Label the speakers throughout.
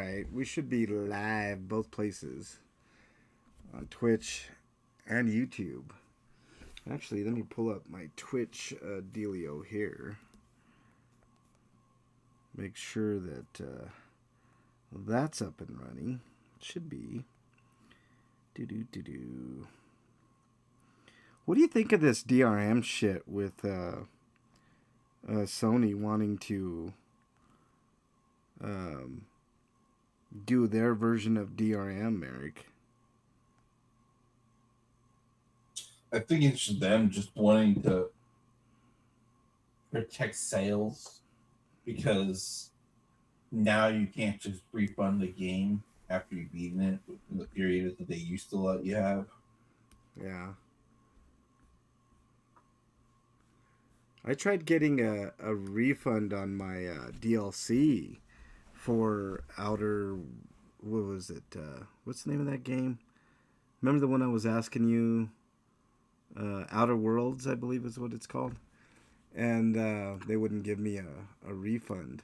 Speaker 1: right, we should be live both places on Twitch and YouTube. Actually, let me pull up my Twitch dealio here. Make sure that that's up and running. It should be. What do you think of this DRM shit with Sony wanting to do their version of DRM, Eric?
Speaker 2: I think it's them just wanting to protect sales, because now you can't just refund the game after you've beaten it in the period that they used to let you have.
Speaker 1: Yeah. I tried getting a refund on my DLC for Outer... What was it? What's the name of that game? Remember the one I was asking you? Outer Worlds, I believe is what it's called. And they wouldn't give me a refund.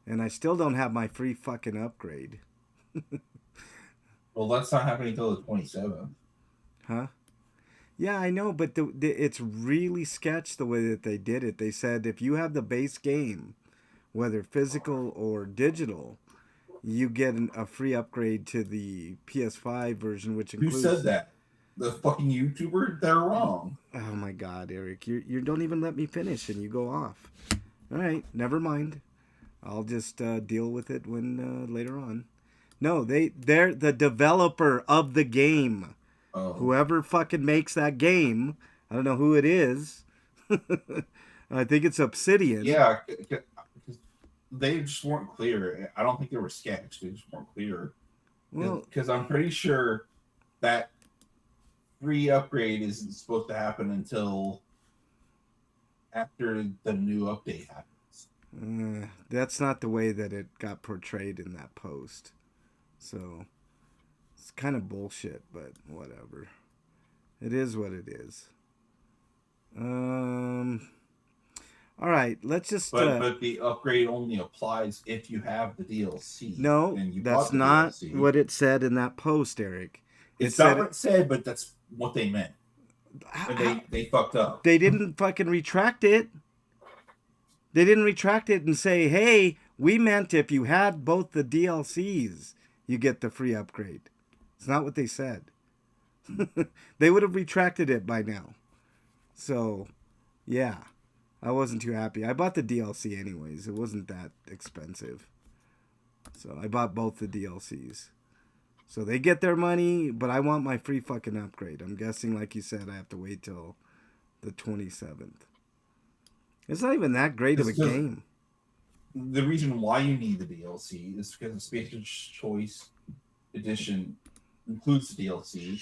Speaker 1: And I still don't have my free fucking upgrade.
Speaker 2: Well, that's not happening until the 27th.
Speaker 1: Huh? Yeah, I know, but it's really sketch the way that they did it. They said if you have the base game, whether physical or digital, you get a free upgrade to the PS5 version, which includes...
Speaker 2: Who said that? The fucking YouTuber? They're wrong.
Speaker 1: Oh my God, Eric, you don't even let me finish and you go off. All right, never mind. I'll just deal with it when later on. No, they're the developer of the game.
Speaker 2: Oh.
Speaker 1: Whoever fucking makes that game, I don't know who it is. I think it's Obsidian.
Speaker 2: Yeah, they just weren't clear. I don't think they were sketched. They just weren't clear.
Speaker 1: Well,
Speaker 2: because I'm pretty sure that free upgrade isn't supposed to happen until after the new update happens.
Speaker 1: That's not the way that it got portrayed in that post. So it's kind of bullshit, but whatever. It is what it is. All right, let's just...
Speaker 2: But the upgrade only applies if you have the DLC.
Speaker 1: No, that's not DLC. What it said in that post, Eric.
Speaker 2: It's not what it said, but that's what they meant. They fucked up.
Speaker 1: They didn't fucking retract it. They didn't retract it and say, hey, we meant if you had both the DLCs, you get the free upgrade. It's not what they said. They would have retracted it by now. So, yeah. I wasn't too happy. I bought the DLC anyways. It wasn't that expensive. So I bought both the DLCs. So they get their money, but I want my free fucking upgrade. I'm guessing, like you said, I have to wait till the 27th. It's not even that great of a game.
Speaker 2: The reason why you need the DLC is because the Spacer's Choice Edition includes the DLC.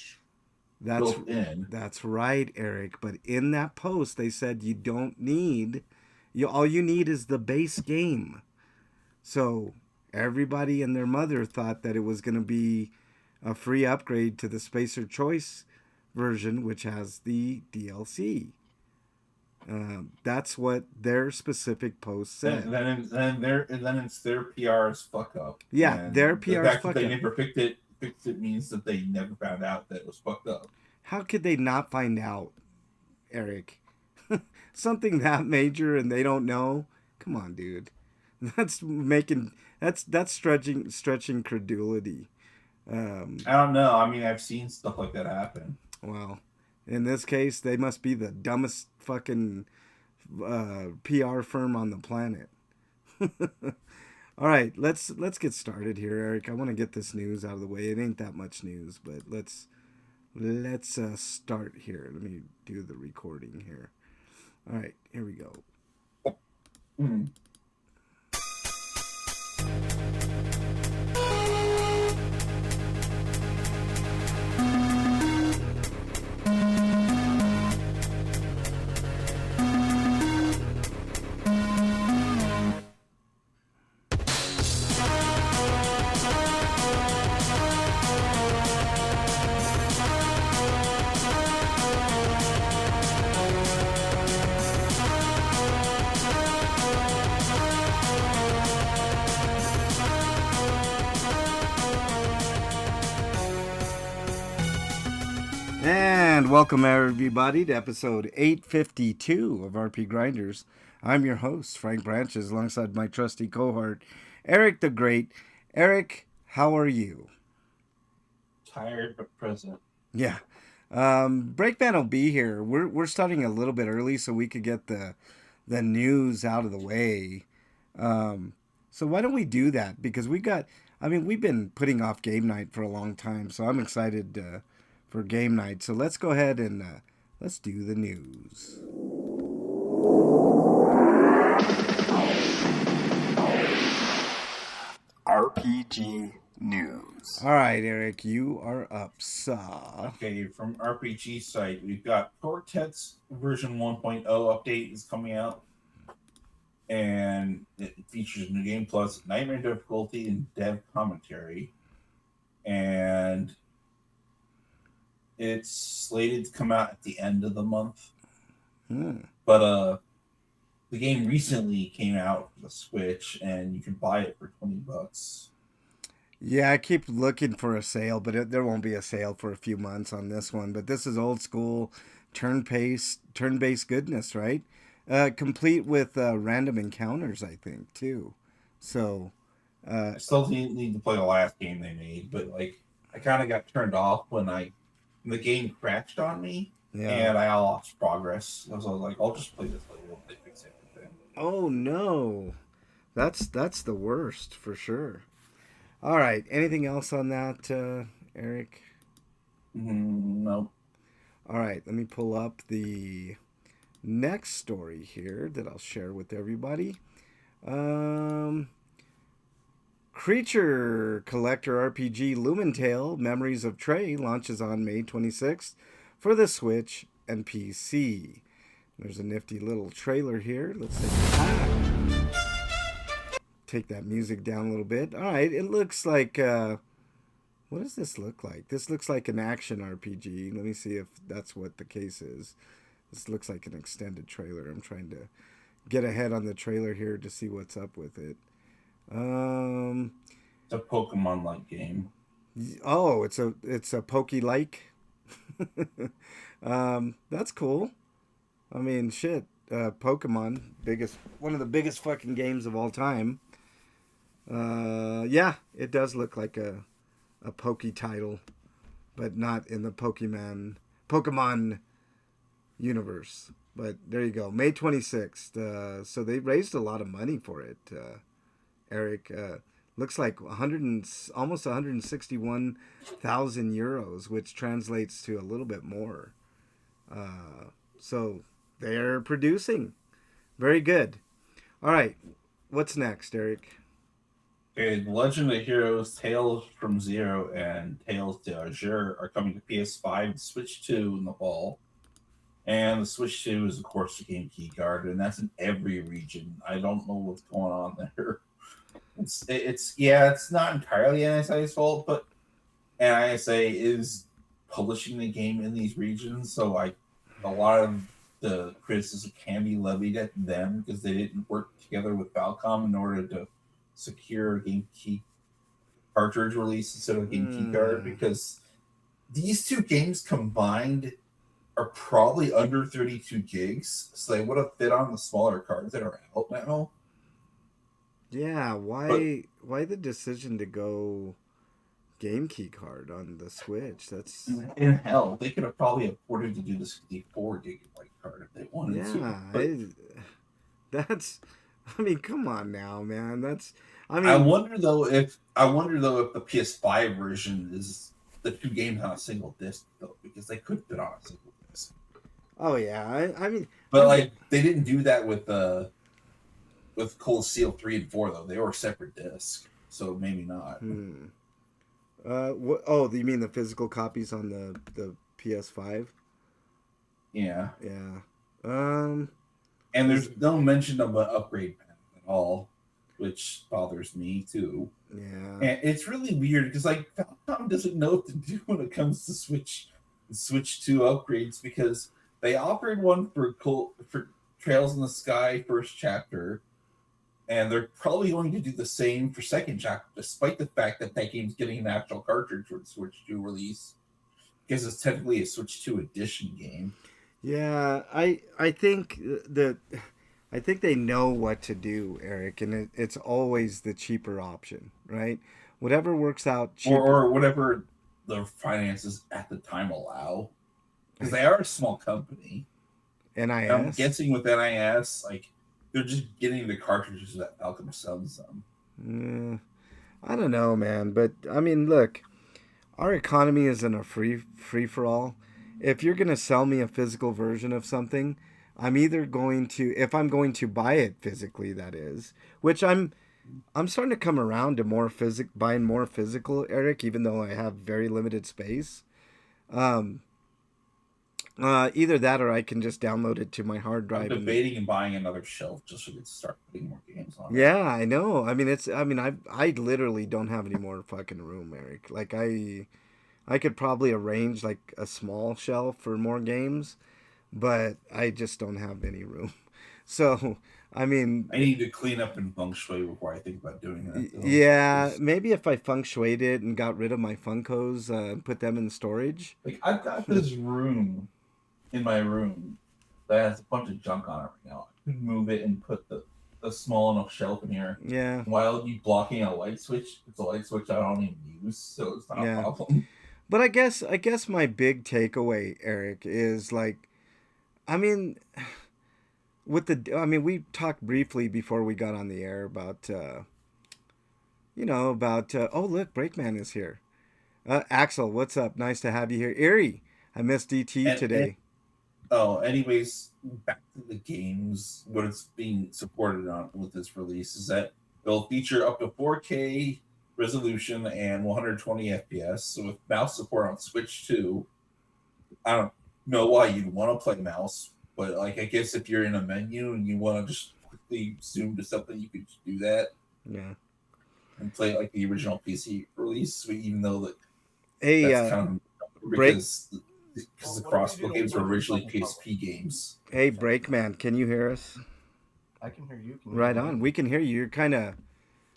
Speaker 1: That's right, Eric. But in that post, they said you don't need... all you need is the base game. So everybody and their mother thought that it was going to be a free upgrade to the Spacer Choice version, which has the DLC. That's what their specific post said.
Speaker 2: And then it's their PR's fuck up.
Speaker 1: Yeah,
Speaker 2: and
Speaker 1: their PR's
Speaker 2: fuck up. The fact that they
Speaker 1: never
Speaker 2: fixed it means that they never found out that it was fucked up.
Speaker 1: How could they not find out, Eric? Something that major and they don't know? Come on, dude. That's stretching credulity.
Speaker 2: I don't know. I mean, I've seen stuff like that happen.
Speaker 1: Well, in this case, they must be the dumbest fucking PR firm on the planet. All right, let's get started here, Eric. I want to get this news out of the way. It ain't that much news, but let's start here. Let me do the recording here. All right, here we go.
Speaker 2: Mm-hmm.
Speaker 1: And welcome everybody to episode 852 of RP Grinders. I'm your host, Frank Branches, alongside my trusty cohort, Eric the Great. Eric, how are you?
Speaker 2: Tired but present.
Speaker 1: Yeah. Breakman will be here. We're starting a little bit early so we could get the news out of the way. So why don't we do that? Because we've been putting off game night for a long time, so I'm excited for game night. So let's go ahead and let's do the news. RPG News. All right, Eric, you are up, sir.
Speaker 2: Okay, from RPG site, we've got Quartet's version 1.0 update is coming out. And it features New Game Plus, Nightmare difficulty, and dev commentary. And it's slated to come out at the end of the month. But the game recently came out for the Switch, and you can buy it for $20.
Speaker 1: Yeah, I keep looking for a sale, but there won't be a sale for a few months on this one. But this is old school turn-based goodness, right? Complete with random encounters, I think, too. So
Speaker 2: I still need to play the last game they made, but like I kind of got turned off when the game crashed on me, and I lost progress. I was like, I'll just play this later when they fix everything.
Speaker 1: Oh no, that's the worst for sure. All right, anything else on that, Eric?
Speaker 2: No.
Speaker 1: All right, let me pull up the next story here that I'll share with everybody. Creature Collector RPG Lumentale Memories of Trey launches on May 26th for the Switch and PC. There's a nifty little trailer here. Let's take that music down a little bit. All right, it looks like... what does this look like? This looks like an action RPG. Let me see if that's what the case is. This looks like an extended trailer. I'm trying to get ahead on the trailer here to see what's up with it.
Speaker 2: It's a Pokemon-like game.
Speaker 1: Oh, it's a Poke-like. That's cool. I mean, shit. Pokemon, one of the biggest fucking games of all time. Yeah, it does look like a Poke title, but not in the Pokemon universe. But there you go, May 26th. So they raised a lot of money for it, Eric. Looks like almost 161,000 euros, which translates to a little bit more. So they're producing. Very good. All right, what's next, Eric?
Speaker 2: Okay, Legend of Heroes, Tales from Zero, and Tales d'Azur are coming to PS5, Switch 2 in the fall. And the Switch 2 is, of course, the game key card, and that's in every region. I don't know what's going on there. It's not entirely NSI's fault, but NISA is publishing the game in these regions, so a lot of the criticism can be levied at them because they didn't work together with Falcom in order to secure a game key cartridge release instead of a game key card, because these two games combined are probably under 32 gigs, so they would have fit on the smaller cards that are out now.
Speaker 1: Yeah, why the decision to go game key card on the Switch? That's
Speaker 2: in hell, they could have probably afforded to do the 64 gigabyte card if they wanted to.
Speaker 1: I mean, come on now, man.
Speaker 2: I wonder though if the PS5 version is the two games on a single disc though, because they could fit on a single disc.
Speaker 1: Oh yeah,
Speaker 2: but they didn't do that with Cold Steel 3 and 4 though. They were separate discs, so maybe not.
Speaker 1: Oh, you mean the physical copies on the PS5?
Speaker 2: Yeah.
Speaker 1: Yeah.
Speaker 2: And there's no mention of an upgrade panel at all, which bothers me too.
Speaker 1: Yeah.
Speaker 2: And it's really weird because Falcom doesn't know what to do when it comes to Switch 2 upgrades, because they offered one for Trails in the Sky first chapter, and they're probably going to do the same for second chapter, despite the fact that game's getting an actual cartridge for the Switch 2 release. Because it's technically a Switch 2 edition game.
Speaker 1: Yeah, I think I think they know what to do, Eric, and it's always the cheaper option, right? Whatever works out cheaper.
Speaker 2: Or whatever the finances at the time allow. Because they are a small company. I'm
Speaker 1: NIS.
Speaker 2: guessing with NIS, like they're just getting the cartridges that Falcom sells them.
Speaker 1: I don't know, man, but I mean, look, our economy isn't a free for all. If you're gonna sell me a physical version of something, I'm either going to, if I'm going to buy it physically, that is, which I'm starting to come around to buying more physical, Eric, even though I have very limited space. Um, Either that or I can just download it to my hard
Speaker 2: I'm
Speaker 1: drive.
Speaker 2: debating and buying another shelf just so we can start putting more games on it.
Speaker 1: Yeah, I know. I mean, I literally don't have any more fucking room, Eric. Like I could probably arrange like a small shelf for more games, but I just don't have any room. So, I mean,
Speaker 2: I need to clean up and feng shui before I think about doing that. Though,
Speaker 1: yeah, maybe if I feng shuied it and got rid of my Funkos and put them in storage.
Speaker 2: like I've got this room in my room that has a bunch of junk on it right now. I could move it and put the small enough shelf in here.
Speaker 1: Yeah.
Speaker 2: While you blocking a light switch, it's a light switch I don't even use, so it's not
Speaker 1: Yeah.
Speaker 2: a problem.
Speaker 1: But I guess my big takeaway, Eric, is like, I mean, we talked briefly before we got on the air about, oh, look, Breakman is here. Axel, what's up? Nice to have you here. Erie, I missed DT today.
Speaker 2: Anyways, back to the games. What it's being supported on with this release is that it'll feature up to 4K resolution and 120 FPS. So with mouse support on Switch 2, I don't know why you'd want to play mouse, but like I guess if you're in a menu and you want to just quickly zoom to something, you could do that.
Speaker 1: Yeah.
Speaker 2: And play like the original PC release, even though that
Speaker 1: Hey,
Speaker 2: that's kind of because the crossbow games were originally PSP games.
Speaker 1: Hey, Breakman, can you hear us?
Speaker 3: I can hear you.
Speaker 1: Right on. We can hear you. You're kind of a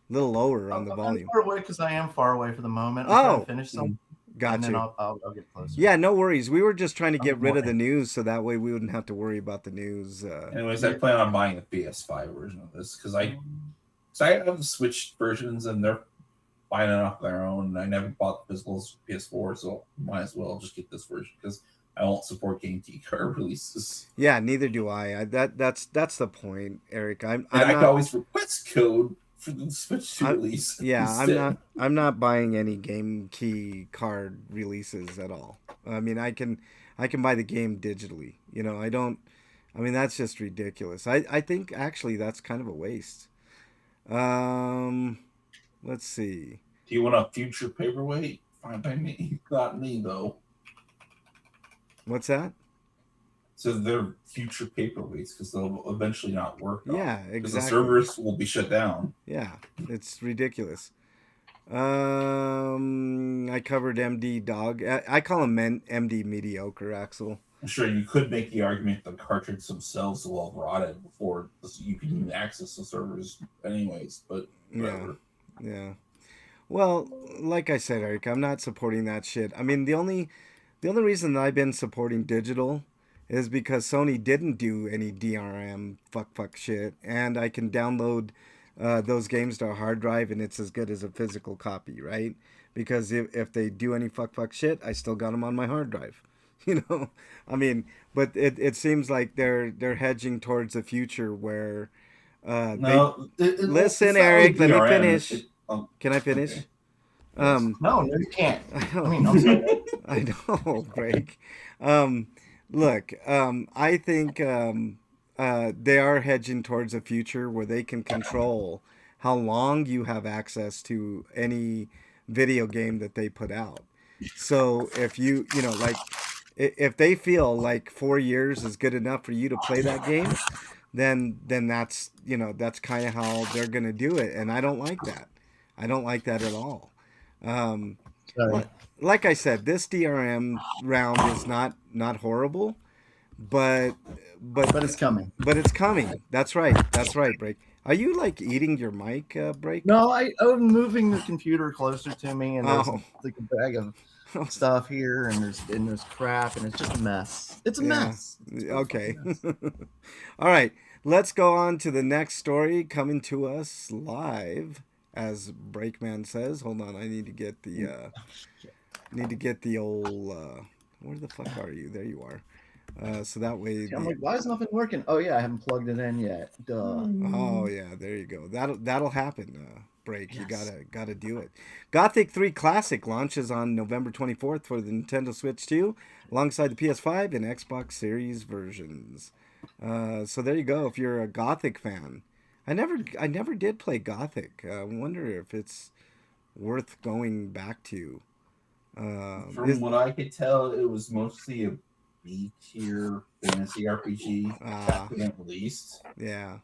Speaker 1: little lower on the volume.
Speaker 3: I'm far away because I am far away for the moment.
Speaker 1: I'm
Speaker 3: trying to finish something.
Speaker 1: Got you.
Speaker 3: I'll get closer.
Speaker 1: Yeah, no worries. We were just trying to get rid of the news so that way we wouldn't have to worry about the news.
Speaker 2: Anyways, I plan on buying the PS5 version of this because I have the Switch versions and they're fine enough their own. And I never bought the physical PS4, so might as well just get this version because I won't support Game Geek card releases.
Speaker 1: Yeah, neither do I. That's the point, Eric. I
Speaker 2: can always request code for the Switch 2 release.
Speaker 1: Yeah, instead. I'm not buying any Game Key card releases at all. I mean, I can buy the game digitally. I mean, that's just ridiculous. I think actually that's kind of a waste. Let's see.
Speaker 2: Do you want a future paperweight? Fine by me. Not me though.
Speaker 1: What's that?
Speaker 2: So they're future paperweights because they'll eventually not work.
Speaker 1: Yeah, exactly.
Speaker 2: Because the servers will be shut down.
Speaker 1: Yeah, it's ridiculous. I covered MD Dog. I call him MD Mediocre, Axel.
Speaker 2: I'm sure you could make the argument the cartridges themselves are well rotted before you can even access the servers anyways, but whatever.
Speaker 1: Yeah. Well, like I said, Eric, I'm not supporting that shit. I mean, the only reason that I've been supporting digital is because Sony didn't do any DRM fuck shit, and I can download those games to a hard drive, and it's as good as a physical copy, right? Because if they do any fuck shit, I still got them on my hard drive. I mean, but it seems like they're hedging towards a future where listen, Eric, let me finish. Can I finish?
Speaker 3: Okay. No, you can't.
Speaker 1: I know, Break. Look, I think they are hedging towards a future where they can control how long you have access to any video game that they put out. So if if they feel like 4 years is good enough for you to play that game, then that's kind of how they're gonna do it, and I don't like that. I don't like that at all. Like I said, this DRM round is not horrible, but
Speaker 3: it's coming.
Speaker 1: But it's coming. That's right, Break. Are you like eating your mic break?
Speaker 3: No, I'm moving the computer closer to me, and there's
Speaker 1: Oh.
Speaker 3: like a bag of stuff here, and there's crap, and it's just a mess. It's a
Speaker 1: Yeah.
Speaker 3: mess. It's a real
Speaker 1: Okay.
Speaker 3: fucking mess.
Speaker 1: All right. Let's go on to the next story coming to us live, as Breakman says. Hold on, I need to get the old. Where the fuck are you? There you are. So that way.
Speaker 3: See, I'm like, why is nothing working? Oh yeah, I haven't plugged it in yet. Duh.
Speaker 1: Oh yeah, there you go. That'll happen. Break. You
Speaker 3: Yes.
Speaker 1: gotta do it. Gothic 3 Classic launches on November 24th for the Nintendo Switch 2, alongside the PS5 and Xbox Series versions. So there you go. If you're a Gothic fan, I never did play Gothic. I wonder if it's worth going back to.
Speaker 2: From what I could tell, it was mostly a B tier fantasy RPG back when it released.
Speaker 1: Yeah,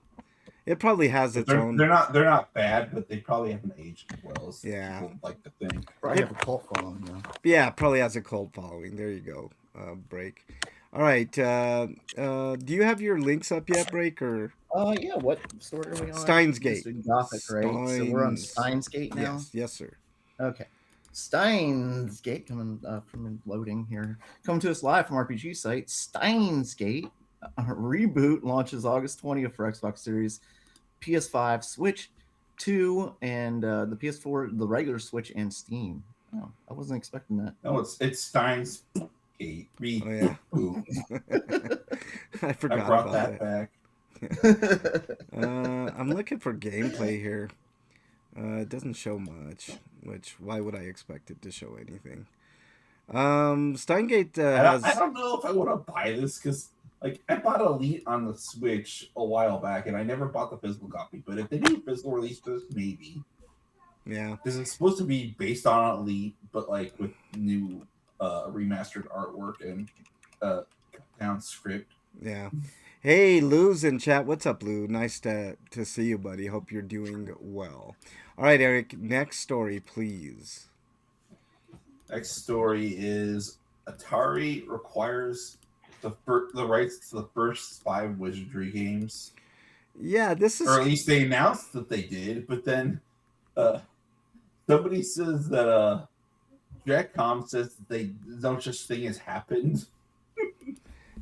Speaker 1: it probably has its own.
Speaker 2: They're not bad, but they probably haven't aged well as people like to think.
Speaker 3: Probably have a cult following though.
Speaker 1: Yeah, probably has a cult following. There you go. Break. All right. Do you have your links up yet, Break? Or
Speaker 3: Yeah. What story are we on?
Speaker 1: Steins Gate.
Speaker 3: This is Gothic, right? So we're on Steins Gate now.
Speaker 1: Yes, sir.
Speaker 3: Okay. Steins Gate coming from loading here. Coming to us live from RPG site. Steins Gate reboot launches August 20th for Xbox Series, PS5, Switch 2, and the PS4, the regular Switch, and Steam. Oh, I wasn't expecting that.
Speaker 2: No, it's Steins Gate.
Speaker 1: Oh yeah. I forgot
Speaker 2: I brought
Speaker 1: about
Speaker 2: that back.
Speaker 1: I'm looking for gameplay here. It doesn't show much, which why would I expect it to show anything? Steingate has.
Speaker 2: I don't know if I want to buy this because, like, I bought Elite on the Switch a while back, and I never bought the physical copy. But if they do a physical release for this, maybe.
Speaker 1: Yeah.
Speaker 2: Because it's supposed to be based on Elite, but like with new remastered artwork and down script.
Speaker 1: Yeah. Hey, Lou's in chat. What's up, Lou? Nice to see you, buddy. Hope you're doing well. All right, Eric. Next story, please.
Speaker 2: Next story is Atari requires the rights to the first 5 Wizardry games.
Speaker 1: Yeah, this is.
Speaker 2: Or at least they announced that they did, but then somebody says that Jackcom says that no such thing has happened.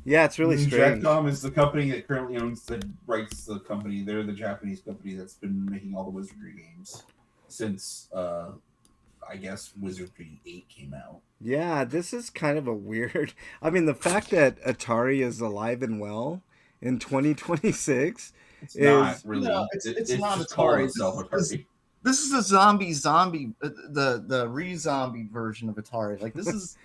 Speaker 1: Yeah, it's really strange.
Speaker 2: Jackcom is the company that currently owns the rights to the company. They're the Japanese company that's been making all the Wizardry games since, I guess, Wizardry 8 came out.
Speaker 1: Yeah, this is kind of a weird. I mean, the fact that Atari is alive and well in 2026
Speaker 2: It's
Speaker 1: is
Speaker 2: not really.
Speaker 3: No, it's not
Speaker 2: just
Speaker 3: Atari.
Speaker 2: called itself Atari.
Speaker 3: This is a zombie, the re-zombie version of Atari. Like this is,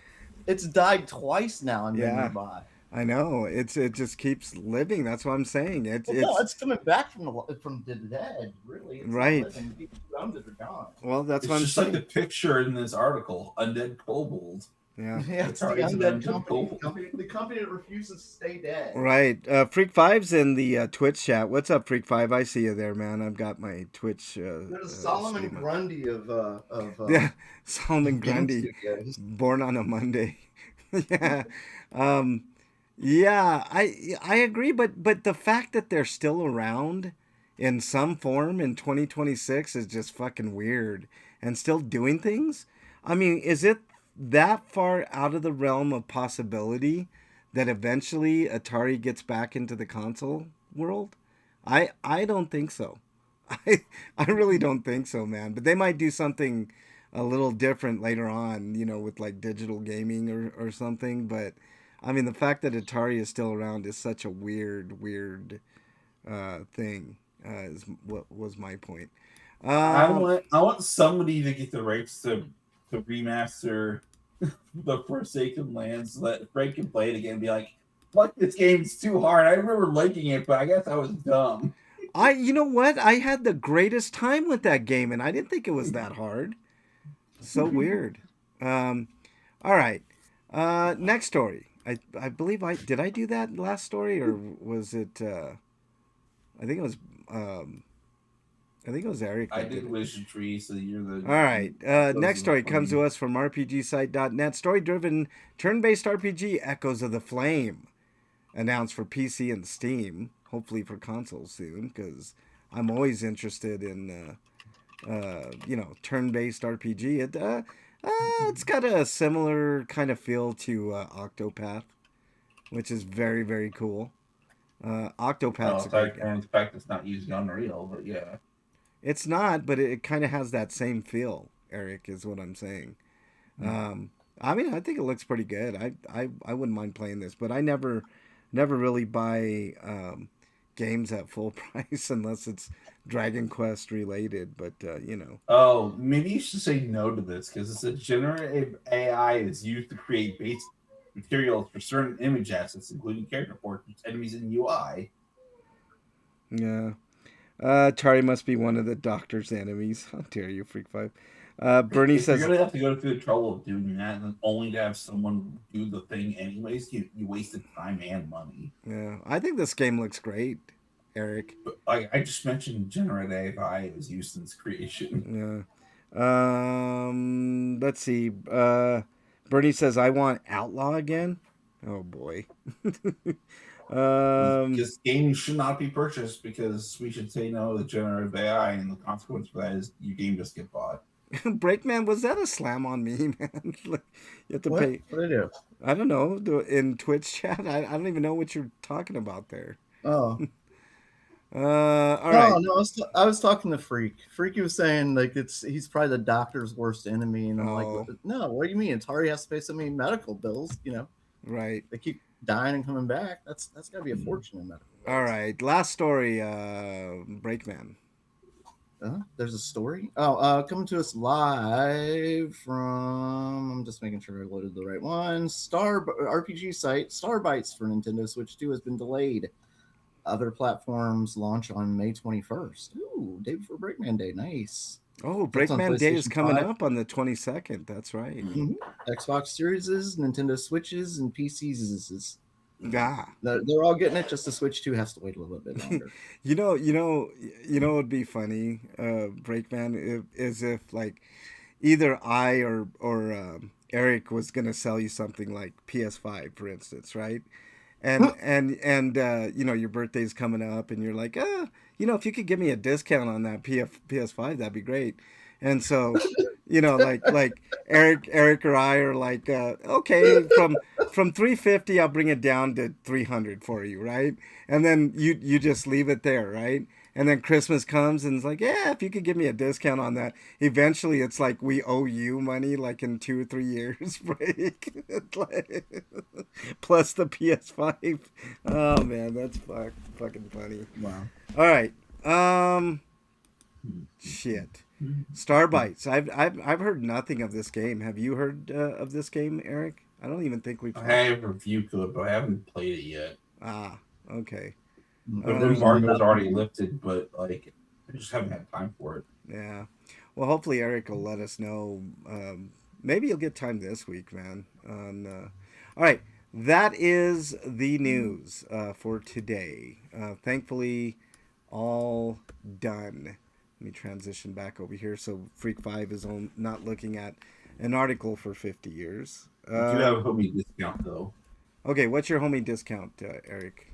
Speaker 3: it's died twice now and been revived.
Speaker 1: I know it just keeps living. That's what I'm saying.
Speaker 3: It's coming back from the dead. Really, it's
Speaker 1: right.
Speaker 3: People who owned it are gone.
Speaker 1: Well, that's
Speaker 2: It's
Speaker 1: what I'm
Speaker 2: just
Speaker 1: saying.
Speaker 2: like the picture in this article, Undead Kobold.
Speaker 1: Yeah,
Speaker 3: it's the
Speaker 2: Atari's
Speaker 3: undead
Speaker 2: Undead
Speaker 3: company. The company that refuses to stay dead.
Speaker 1: Right. Freak Five's in the Twitch chat. What's up, Freak Five? I see you there, man. I've got my Twitch.
Speaker 3: There's Solomon
Speaker 1: stream up.
Speaker 3: Grundy of
Speaker 1: yeah, Solomon
Speaker 3: Game
Speaker 1: Grundy,
Speaker 3: Studios.
Speaker 1: born on a Monday. yeah. Yeah, I agree, but the fact that they're still around in some form in 2026 is just fucking weird, and still doing things. I mean, is it that far out of the realm of possibility that eventually Atari gets back into the console world? I don't think so. I really don't think so, man. But they might do something a little different later on, with like digital gaming or something, but I mean, the fact that Atari is still around is such a weird thing. Is what was my point.
Speaker 2: I want somebody to get the rights to remaster the Forsaken Lands so that Frank can play it again and be like, "Fuck, this game's too hard. I remember liking it, but I guess I was dumb."
Speaker 1: You know what? I had the greatest time with that game, and I didn't think it was that hard. So weird. All right. Next story. I believe did I do that last story, or was it I think it was Eric.
Speaker 2: I did Wizardry, so you're the.
Speaker 1: All right. Next story comes to us from RPGsite.net. Story-driven, turn-based RPG, Echoes of the Flame, announced for PC and Steam. Hopefully for consoles soon, because I'm always interested in turn-based RPG. It's got a similar kind of feel to Octopath, which is very, very cool.
Speaker 2: Oh,
Speaker 1: Octopath's a great
Speaker 2: aside
Speaker 1: game.
Speaker 2: from the fact it's not using Unreal, but yeah.
Speaker 1: It's not, but it kind of has that same feel. Eric is what I'm saying. Um, I mean, I think it looks pretty good. I wouldn't mind playing this, but I never really buy games at full price unless it's Dragon Quest related. But
Speaker 2: Oh, maybe you should say no to this because it's a generative AI is used to create base materials for certain image assets, including character portraits, enemies, and UI.
Speaker 1: yeah. Tari must be one of the doctor's enemies. How dare you, Freak Five? Bernie
Speaker 2: If you're
Speaker 1: says,
Speaker 2: gonna have to go through the trouble of doing that and only to have someone do the thing anyways, you wasted time and money.
Speaker 1: yeah, I think this game looks great, Eric.
Speaker 2: But I just mentioned generative AI was used since creation.
Speaker 1: Yeah. Let's see. Bernie says, I want Outlaw again. Oh boy. um,
Speaker 2: Because games should not be purchased because we should say no to generative AI, and the consequence for that is your game just get bought.
Speaker 1: Breakman, was that a slam on me, man? Like, you have to
Speaker 3: What?
Speaker 1: pay.
Speaker 3: What did I do?
Speaker 1: I don't know. In Twitch chat, I don't even know what you're talking about there.
Speaker 3: Oh.
Speaker 1: All
Speaker 3: No,
Speaker 1: right.
Speaker 3: no, I was talking to Freak. Freaky was saying like he's probably the doctor's worst enemy, and I'm like,
Speaker 1: Oh.
Speaker 3: no, what do you mean? Atari has to pay so many medical bills.
Speaker 1: Right.
Speaker 3: They keep dying and coming back. That's got to be a fortune in medical bills.
Speaker 1: All right. Last story. Breakman.
Speaker 3: There's a story. Coming to us live from. I'm just making sure I loaded the right one. Star RPG site Starbytes for Nintendo Switch 2 has been delayed. Other platforms launch on May 21st. Ooh, day before Breakman Day. Nice.
Speaker 1: Oh,
Speaker 3: That's on
Speaker 1: Breakman Day is
Speaker 3: PlayStation
Speaker 1: coming
Speaker 3: 5.
Speaker 1: up on the 22nd. That's right.
Speaker 3: Mhm. Xbox Series, Nintendo Switches, and PCs.
Speaker 1: Ah.
Speaker 3: They're all getting it. Just the Switch 2 has to wait a little bit longer.
Speaker 1: It would be funny, Breakman, if like either I or Eric was gonna sell you something like PS5, for instance, right? And your birthday's coming up, and you're like, if you could give me a discount on that PS5, that'd be great. And so, like Eric or I are like, okay, from 350, I'll bring it down to 300 for you, right? And then you just leave it there, right? And then Christmas comes and it's like, yeah, if you could give me a discount on that. Eventually, it's like we owe you money, like in 2 or 3 years break, plus the PS5. Oh man, that's fucking funny.
Speaker 3: Wow.
Speaker 1: All right, shit. Starbites. I've heard nothing of this game. Have you heard of this game, Eric? I don't even think we've.
Speaker 2: I have a review code, but I haven't played it yet.
Speaker 1: Ah, okay.
Speaker 2: The embargo's already lifted, but like I just haven't had time for it.
Speaker 1: Yeah. Well, hopefully Eric will let us know. Maybe you'll get time this week, man. All right. That is the news for today. Thankfully, all done. Let me transition back over here so Freak 5 is not looking at an article for 50 years.
Speaker 2: You do have a homie discount though.
Speaker 1: Okay, what's your homie discount, Eric?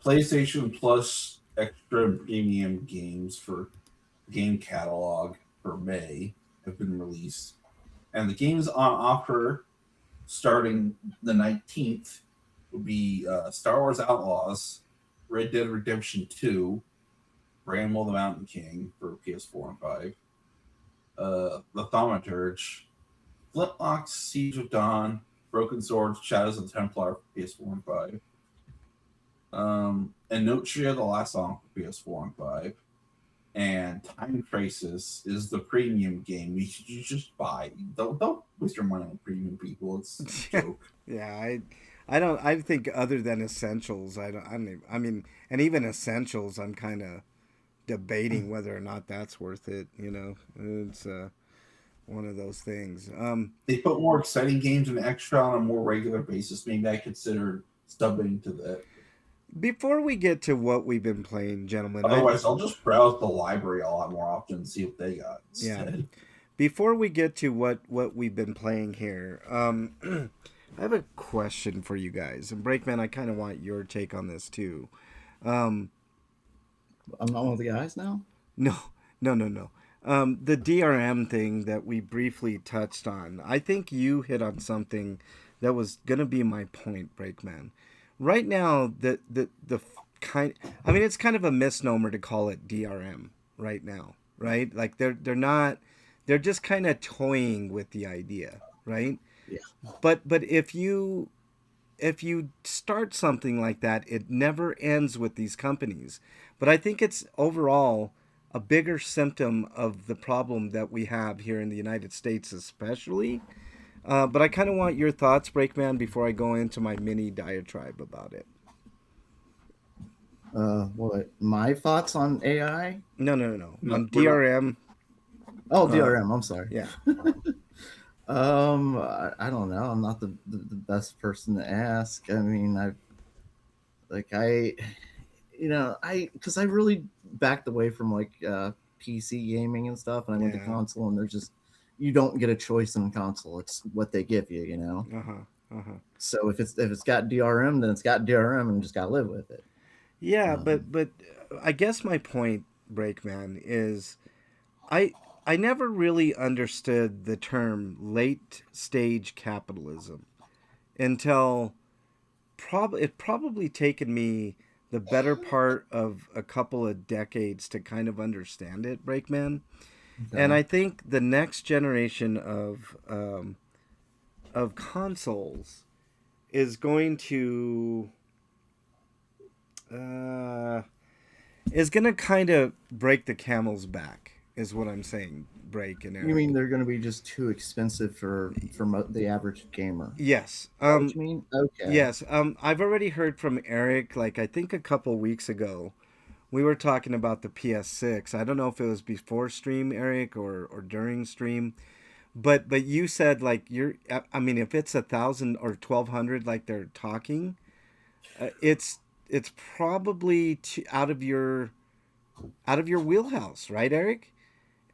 Speaker 2: PlayStation Plus extra and premium games for game catalog for May have been released. And the games on offer starting the 19th will be Star Wars Outlaws, Red Dead Redemption 2, Bramble the Mountain King for PS4 and 5, The Thaumaturge, Flintlock Siege of Dawn, Broken Swords, Shadows of the Templar for PS4 and 5. And Notria, The Last Song for PS4 and 5. And Time Crisis is the premium game you just buy. Don't waste your money on premium, people. It's a joke.
Speaker 1: Yeah, I think other than Essentials, I mean, and even Essentials, I'm kind of debating whether or not that's worth it. It's one of those things.
Speaker 2: They put more exciting games and extra on a more regular basis. Maybe I consider stubbing to that.
Speaker 1: Before we get to what we've been playing, gentlemen.
Speaker 2: Otherwise, I'll just browse the library a lot more often and see what they got instead.
Speaker 1: Yeah. Before we get to what we've been playing here, I have a question for you guys. And Breakman, I kind of want your take on this too.
Speaker 3: I'm not one of the guys now.
Speaker 1: No, no. The DRM thing that we briefly touched on, I think you hit on something that was gonna be my point, Breakman. Right now, the kind, I mean, it's kind of a misnomer to call it DRM right now, right? Like they're not, they're just kind of toying with the idea, right?
Speaker 3: Yeah.
Speaker 1: But if you start something like that, it never ends with these companies. But I think it's overall a bigger symptom of the problem that we have here in the United States, especially. But I kind of want your thoughts, Breakman, before I go into my mini diatribe about it.
Speaker 3: What my thoughts on AI?
Speaker 1: No.
Speaker 2: No,
Speaker 1: On
Speaker 2: we're not.
Speaker 1: DRM,
Speaker 3: Oh, DRM. I'm sorry.
Speaker 1: yeah.
Speaker 3: I don't know. I'm not the best person to ask. I mean, I because I really backed away from like PC gaming and stuff, and I went to
Speaker 1: Yeah.
Speaker 3: console, and there's just you don't get a choice in console. It's what they give you, you know. So if it's got DRM, then it's got DRM, and just gotta live with it.
Speaker 1: Yeah,
Speaker 3: Um,
Speaker 1: but I guess my point, Breakman, is I I never really understood the term late stage capitalism until it probably taken me the better part of a couple of decades to kind of understand it, Breakman. And
Speaker 3: okay.
Speaker 1: I think the next generation of consoles is going to uh, is going to kind of break the camel's back, is what I'm saying. Break and
Speaker 3: You
Speaker 1: Eric.
Speaker 3: mean they're going to be just too expensive for the average gamer?
Speaker 1: Yes.
Speaker 3: Is that what you mean? Okay.
Speaker 1: Yes. I've already heard from Eric. Like I think a couple weeks ago, we were talking about the PS6. I don't know if it was before stream, Eric, or during stream. But you said like you're. I mean, if it's 1,000 or 1,200, like they're talking, it's probably out of your wheelhouse, right, Eric?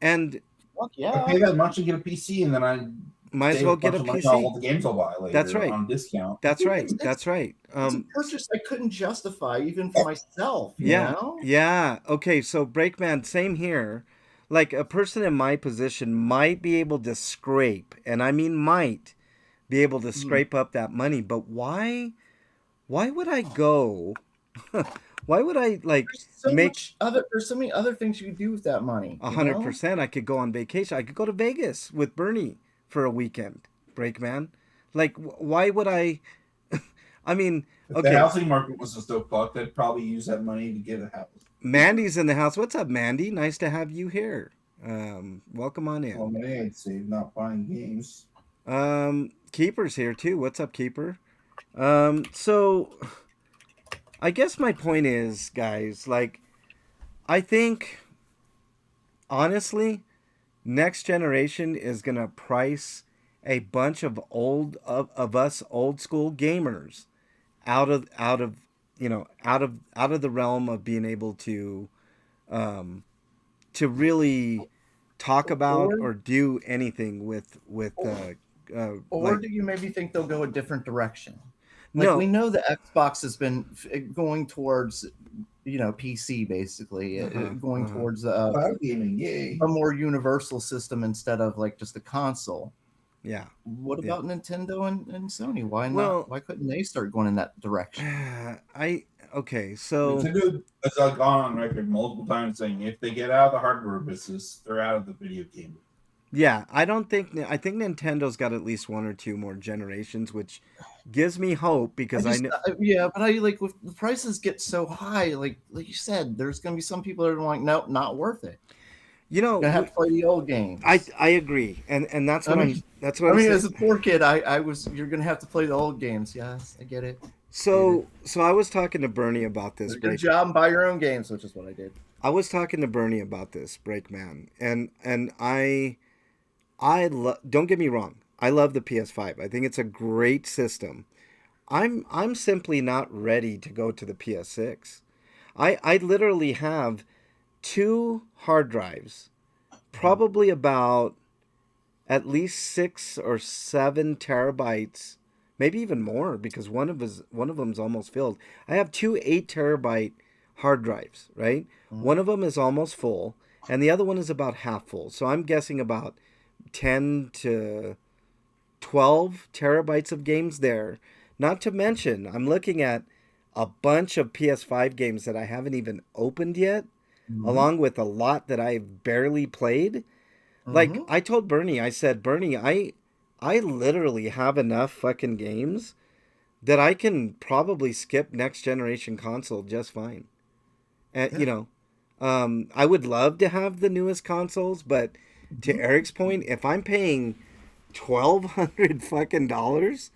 Speaker 1: And
Speaker 3: Fuck
Speaker 2: I
Speaker 3: yeah.
Speaker 2: pay that much to get a PC, and then I
Speaker 1: might as
Speaker 2: save a
Speaker 1: well get
Speaker 2: bunch
Speaker 1: a
Speaker 2: of money on
Speaker 1: PC.
Speaker 2: all the games I'll buy
Speaker 1: That's
Speaker 2: later
Speaker 1: right.
Speaker 2: on discount.
Speaker 1: That's right.
Speaker 3: It's
Speaker 1: That's right.
Speaker 3: it's a purchase I couldn't justify even for myself, you
Speaker 1: Yeah.
Speaker 3: know?
Speaker 1: Yeah. Okay. So Breakman, same here. Like a person in my position might be able to scrape, and I mean might be able to
Speaker 3: Mm.
Speaker 1: scrape up that money. But why? Why would I go? Why would I like make
Speaker 3: There's so many other things you could do with that money,
Speaker 1: a
Speaker 3: you
Speaker 1: hundred
Speaker 3: know?
Speaker 1: percent? I could go on vacation. I could go to Vegas with Bernie for a weekend. Breakman. Like, why would I? I mean,
Speaker 2: If the
Speaker 1: okay.
Speaker 2: housing market was still fucked, I'd probably use that money to get a house.
Speaker 1: Mandy's in the house. What's up, Mandy? Nice to have you here. Welcome on
Speaker 2: Well,
Speaker 1: in.
Speaker 2: money I'd save not buying games.
Speaker 1: Keeper's here too. What's up, Keeper? So I guess my point is, guys, like, I think honestly, next generation is gonna price a bunch of of us old school gamers out of out of the realm of being able um, to really talk about
Speaker 3: Or
Speaker 1: or do anything with
Speaker 3: or
Speaker 1: like
Speaker 3: do you maybe think they'll go a different direction? Like we
Speaker 1: no.
Speaker 3: know the Xbox has been going towards, PC basically,
Speaker 1: Uh-huh,
Speaker 3: going
Speaker 1: uh-huh.
Speaker 3: towards
Speaker 2: Cloud gaming, yay.
Speaker 3: a more universal system instead of like just a console.
Speaker 1: Yeah,
Speaker 3: What
Speaker 1: yeah.
Speaker 3: about Nintendo and Sony? Why not?
Speaker 1: Well,
Speaker 3: Why couldn't they start going in that direction?
Speaker 1: I okay. So
Speaker 2: Nintendo has gone on record multiple times saying if they get out of the hardware business, they're out of the video game.
Speaker 1: yeah, I think Nintendo's got at least one or two more generations, which gives me hope because I know.
Speaker 3: Yeah, but I like with the prices get so high, like you said, there's gonna be some people that are like, nope, not worth it.
Speaker 1: You
Speaker 3: You're gonna have
Speaker 1: know,
Speaker 3: to play the old games.
Speaker 1: I agree, and that's
Speaker 3: I
Speaker 1: what
Speaker 3: mean,
Speaker 1: I'm saying.
Speaker 3: as a poor kid, you're gonna have to play the old games. Yes, I get it.
Speaker 1: So I was talking to Bernie about
Speaker 3: Do
Speaker 1: this
Speaker 3: a good
Speaker 1: break.
Speaker 3: job and buy your own games, which is what I did.
Speaker 1: I was talking to Bernie about this Breakman, and don't get me wrong. I love the PS5. I think it's a great system. I'm simply not ready to go to the PS6. I literally have two hard drives, probably about at least 6 or 7 terabytes, maybe even more because one of them's almost filled. I have two 8 terabyte hard drives, right? One of them is almost full, and the other one is about half full. So I'm guessing about 10 to 12 terabytes of games there. Not to mention, I'm looking at a bunch of PS5 games that I haven't even opened yet,
Speaker 3: Mhm.
Speaker 1: along with a lot that I've barely played. Like
Speaker 3: Mhm.
Speaker 1: I told Bernie, I said, Bernie, I literally have enough fucking games that I can probably skip next generation console just fine. And
Speaker 3: Yeah.
Speaker 1: I would love to have the newest consoles, but to
Speaker 3: Mhm.
Speaker 1: Eric's point, if I'm paying $1,200 fucking dollars,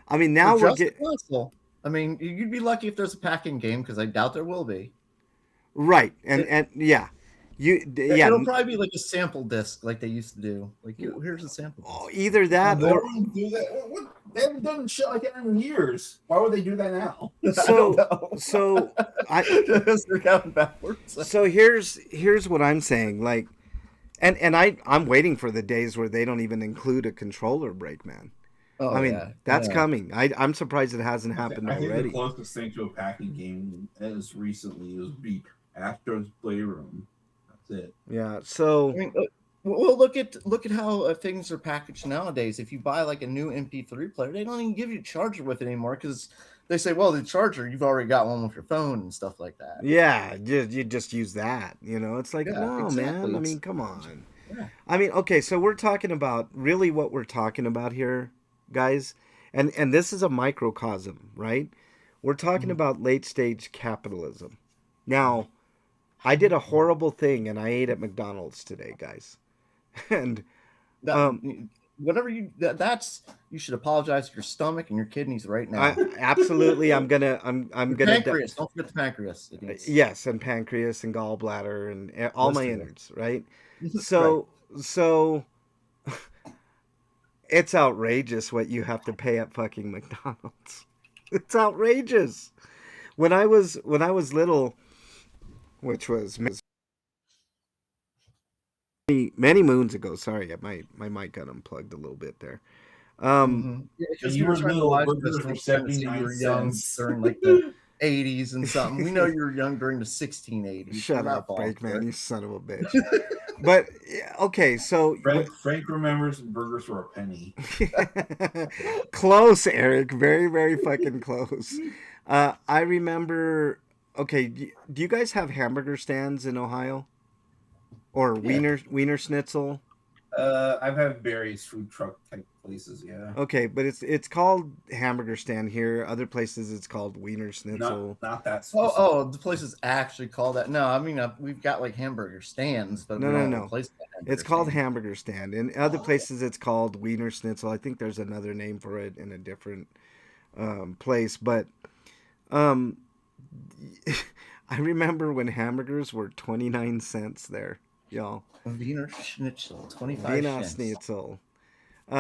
Speaker 1: I mean
Speaker 3: For
Speaker 1: now we're
Speaker 3: just the
Speaker 1: get
Speaker 3: console. I mean, you'd be lucky if there's a packing game because I doubt there will be.
Speaker 1: right,
Speaker 3: It,
Speaker 1: and yeah, yeah,
Speaker 3: it'll probably be like a sample disc like they used to do. Like, here's a sample disc.
Speaker 1: either
Speaker 2: Oh,
Speaker 1: that
Speaker 2: they
Speaker 1: or
Speaker 2: don't do that. They haven't done shit like that in years. Why would they do that now?
Speaker 3: I don't
Speaker 1: so
Speaker 3: know.
Speaker 1: so I
Speaker 3: Just they're counting backwards.
Speaker 1: so here's what I'm saying, like, and I'm waiting for the days where they don't even include a controller break, man.
Speaker 3: Oh
Speaker 1: I mean,
Speaker 3: yeah,
Speaker 1: that's
Speaker 3: yeah.
Speaker 1: coming. I'm surprised it hasn't happened
Speaker 2: I think the
Speaker 1: already.
Speaker 2: closest thing to a packing game as recently was be Astro's Playroom. That's it.
Speaker 1: Yeah.
Speaker 3: I
Speaker 1: So
Speaker 3: mean, well, look at how things are packaged nowadays. If you buy like a new MP3 player, they don't even give you a charger with it anymore because they say, well, the charger you've already got one with your phone and stuff like that.
Speaker 1: yeah, you just use that. It's like,
Speaker 3: Yeah,
Speaker 1: no, man.
Speaker 3: exactly.
Speaker 1: I
Speaker 3: It's
Speaker 1: mean, come on.
Speaker 3: yeah.
Speaker 1: I mean, okay, so we're talking about really what we're talking about here, guys, and this is a microcosm, right? We're talking
Speaker 3: Mhm.
Speaker 1: about late stage capitalism. Now, I did a horrible thing and I ate at McDonald's today, guys. And
Speaker 3: That
Speaker 1: um
Speaker 3: whatever that's you should apologize to your stomach and your kidneys right
Speaker 1: I
Speaker 3: now.
Speaker 1: absolutely I'm
Speaker 3: Your
Speaker 1: gonna
Speaker 3: pancreas, don't forget the pancreas. It needs
Speaker 1: yes, and pancreas and gallbladder and all my
Speaker 3: listed with.
Speaker 1: innards, right?
Speaker 3: Right.
Speaker 1: So it's outrageous what you have to pay at fucking McDonald's. It's outrageous. When I was little, which was many moons ago. Sorry, my mic got unplugged a little bit there. Um,
Speaker 3: Mm-hmm. Yeah,
Speaker 2: When
Speaker 3: because
Speaker 2: you
Speaker 3: you were
Speaker 2: were
Speaker 3: trying to
Speaker 2: little,
Speaker 3: lie to
Speaker 2: burgers
Speaker 3: us
Speaker 2: were
Speaker 3: and trying to say you
Speaker 2: 79
Speaker 3: were young
Speaker 2: cents.
Speaker 3: during like the 80s and something. We know you were young during the 1680s. We're
Speaker 1: shut
Speaker 3: not
Speaker 1: up,
Speaker 3: falling for
Speaker 1: Brakeman,
Speaker 3: it.
Speaker 1: you son of a bitch. But yeah, okay, so
Speaker 2: Frank remembers burgers were a penny.
Speaker 1: close, Eric. Very, very fucking close. I remember. Okay, do you guys have hamburger stands in Ohio or
Speaker 3: Yeah.
Speaker 1: wiener schnitzel?
Speaker 2: I've had various food truck type places, yeah.
Speaker 1: Okay, but it's called hamburger stand here. Other places it's called wiener schnitzel.
Speaker 2: Not that
Speaker 3: Oh,
Speaker 2: specific.
Speaker 3: the place is actually called that. No, I mean we've got like hamburger stands, but
Speaker 1: No,
Speaker 3: we
Speaker 1: no,
Speaker 3: don't have a
Speaker 1: no.
Speaker 3: place for
Speaker 1: It's
Speaker 3: hamburger
Speaker 1: called
Speaker 3: stand.
Speaker 1: hamburger stand. In other places it's called wiener schnitzel. I think there's another name for it in a different place, but um, I remember when hamburgers were 29 cents there, y'all.
Speaker 3: Wiener Schnitzel, 25
Speaker 1: Wiener
Speaker 3: cents.
Speaker 1: Schnitzel.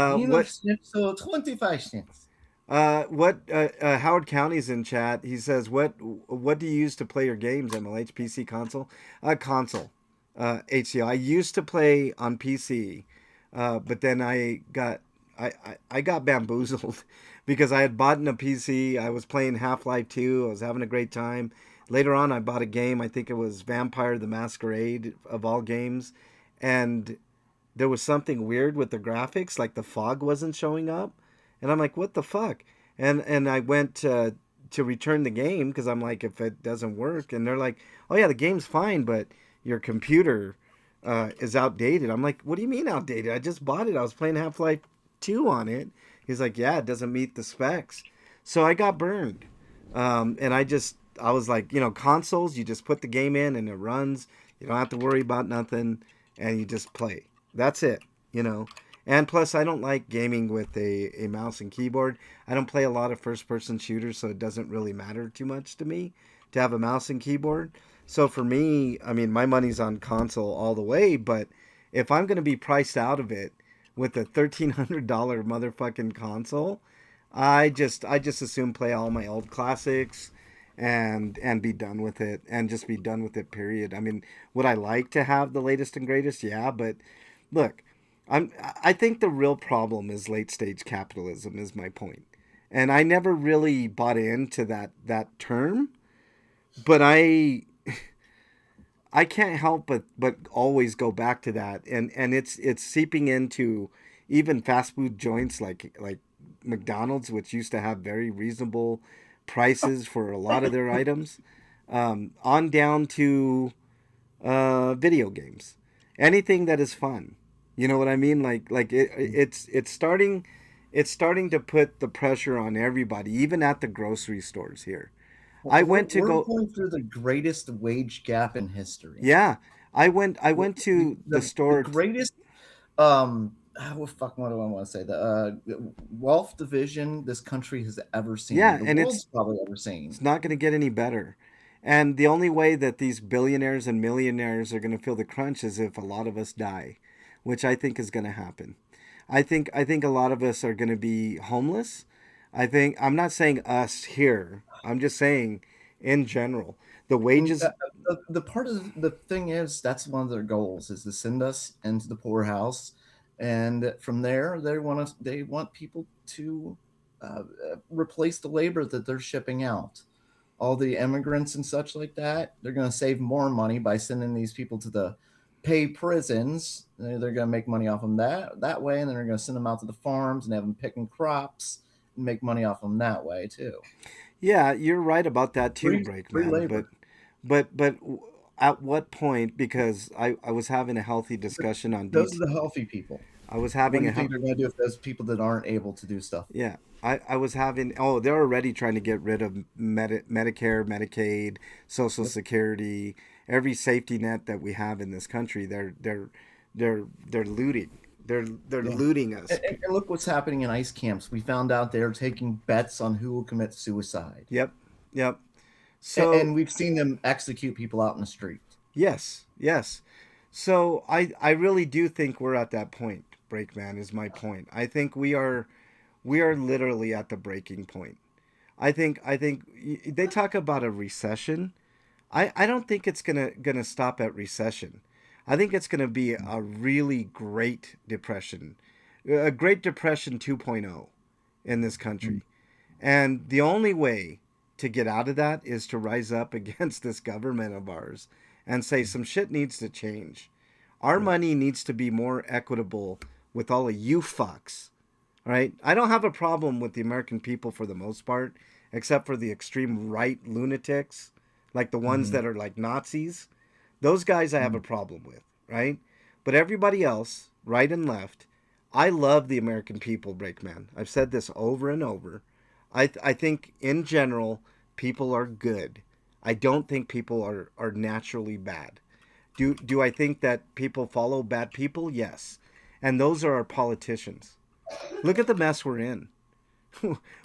Speaker 3: Wiener
Speaker 1: What
Speaker 3: Schnitzel, 25 cents.
Speaker 1: Howard County's in chat. He says, what do you use to play your games, MLH, PC, console? Console. HCO. I used to play on PC, but then I got bamboozled because I had bought a PC. I was playing Half-Life 2. I was having a great time. Later on, I bought a game. I think it was Vampire the Masquerade of all games, and there was something weird with the graphics, like the fog wasn't showing up, and I'm like, what the fuck? And I went to return the game because I'm like, if it doesn't work, and they're like, oh yeah, the game's fine, but your computer is outdated. I'm like, what do you mean outdated? I just bought it. I was playing Half-Life 2 on it. He's like, yeah, it doesn't meet the specs. So I got burned. And I was like, consoles, you just put the game in and it runs. You don't have to worry about nothing and you just play. That's it. And plus, I don't like gaming with a mouse and keyboard. I don't play a lot of first person shooters, so it doesn't really matter too much to me to have a mouse and keyboard. So for me, I mean, my money's on console all the way, but if I'm going to be priced out of it with a $1,300 motherfucking console, I just assume play all my old classics and be done with it and just be done with it, period. I mean, would I like to have the latest and greatest? Yeah, but look, I think the real problem is late stage capitalism is my point. And I never really bought into that term, but I can't help but always go back to that, and it's seeping into even fast food joints like McDonald's, which used to have very reasonable prices for a lot of their items, on down to video games, anything that is fun. You know what I mean? It's starting to put the pressure on everybody, even at the grocery stores here. I went to
Speaker 3: We're
Speaker 1: go.
Speaker 3: going through the greatest wage gap in history.
Speaker 1: Yeah, I went to the
Speaker 3: The
Speaker 1: store.
Speaker 3: greatest what do I want to say? The wealth division this country has ever seen,
Speaker 1: Yeah,
Speaker 3: the
Speaker 1: and
Speaker 3: world's probably ever seen.
Speaker 1: it's not going to get any better. And the only way that these billionaires and millionaires are going to feel the crunch is if a lot of us die, which I think is going to happen. I think a lot of us are going to be homeless. I'm not saying us here. I'm just saying in general. The
Speaker 3: And
Speaker 1: wages.
Speaker 3: the part of the thing is that's one of their goals is to send us into the poorhouse, and from there they want people to replace the labor that they're shipping out. All the immigrants and such like that, they're going to save more money by sending these people to the pay prisons. They're going to make money off them that way, and then they're going to send them out to the farms and have them picking crops and make money off them that way too.
Speaker 1: Yeah, you're right about that too,
Speaker 3: Free
Speaker 1: Breakman. But
Speaker 3: labor.
Speaker 1: but at what point? Because I was having a healthy discussion on
Speaker 3: Those
Speaker 1: DT.
Speaker 3: are the healthy people.
Speaker 1: I was
Speaker 3: What
Speaker 1: having
Speaker 3: do
Speaker 1: a
Speaker 3: you think they're going to do with those people that aren't able to do stuff?
Speaker 1: Yeah, I was having. Oh, they're already trying to get rid of Medicare, Medicaid, Social
Speaker 3: Yep.
Speaker 1: Security, every safety net that we have in this country. They're looting. They're
Speaker 3: Yeah.
Speaker 1: looting us.
Speaker 3: And look what's happening in ICE camps. We found out they're taking bets on who will commit suicide.
Speaker 1: Yep, yep. So
Speaker 3: And we've seen them execute people out in the street.
Speaker 1: yes, yes. So I really do think we're at that point. Breakman is my point. I think we are literally at the breaking point. I think they talk about a recession. I don't think it's gonna stop at recession. I think it's gonna be a really great depression, a Great Depression 2.0 in this country. And the only way to get out of that is to rise up against this government of ours and say some shit needs to change. Our
Speaker 3: Yeah.
Speaker 1: money needs to be more equitable with all of you fucks. All right? I don't have a problem with the American people for the most part, except for the extreme right lunatics, like the ones
Speaker 3: Mhm.
Speaker 1: that are like Nazis. Those guys I have a
Speaker 3: Mhm.
Speaker 1: problem with, right? But everybody else, right and left, I love the American people, Breakman. I've said this over and over. I think in general, people are good. I don't think people are naturally bad. Do I think that people follow bad people? Yes. And those are our politicians. Look at the mess we're in.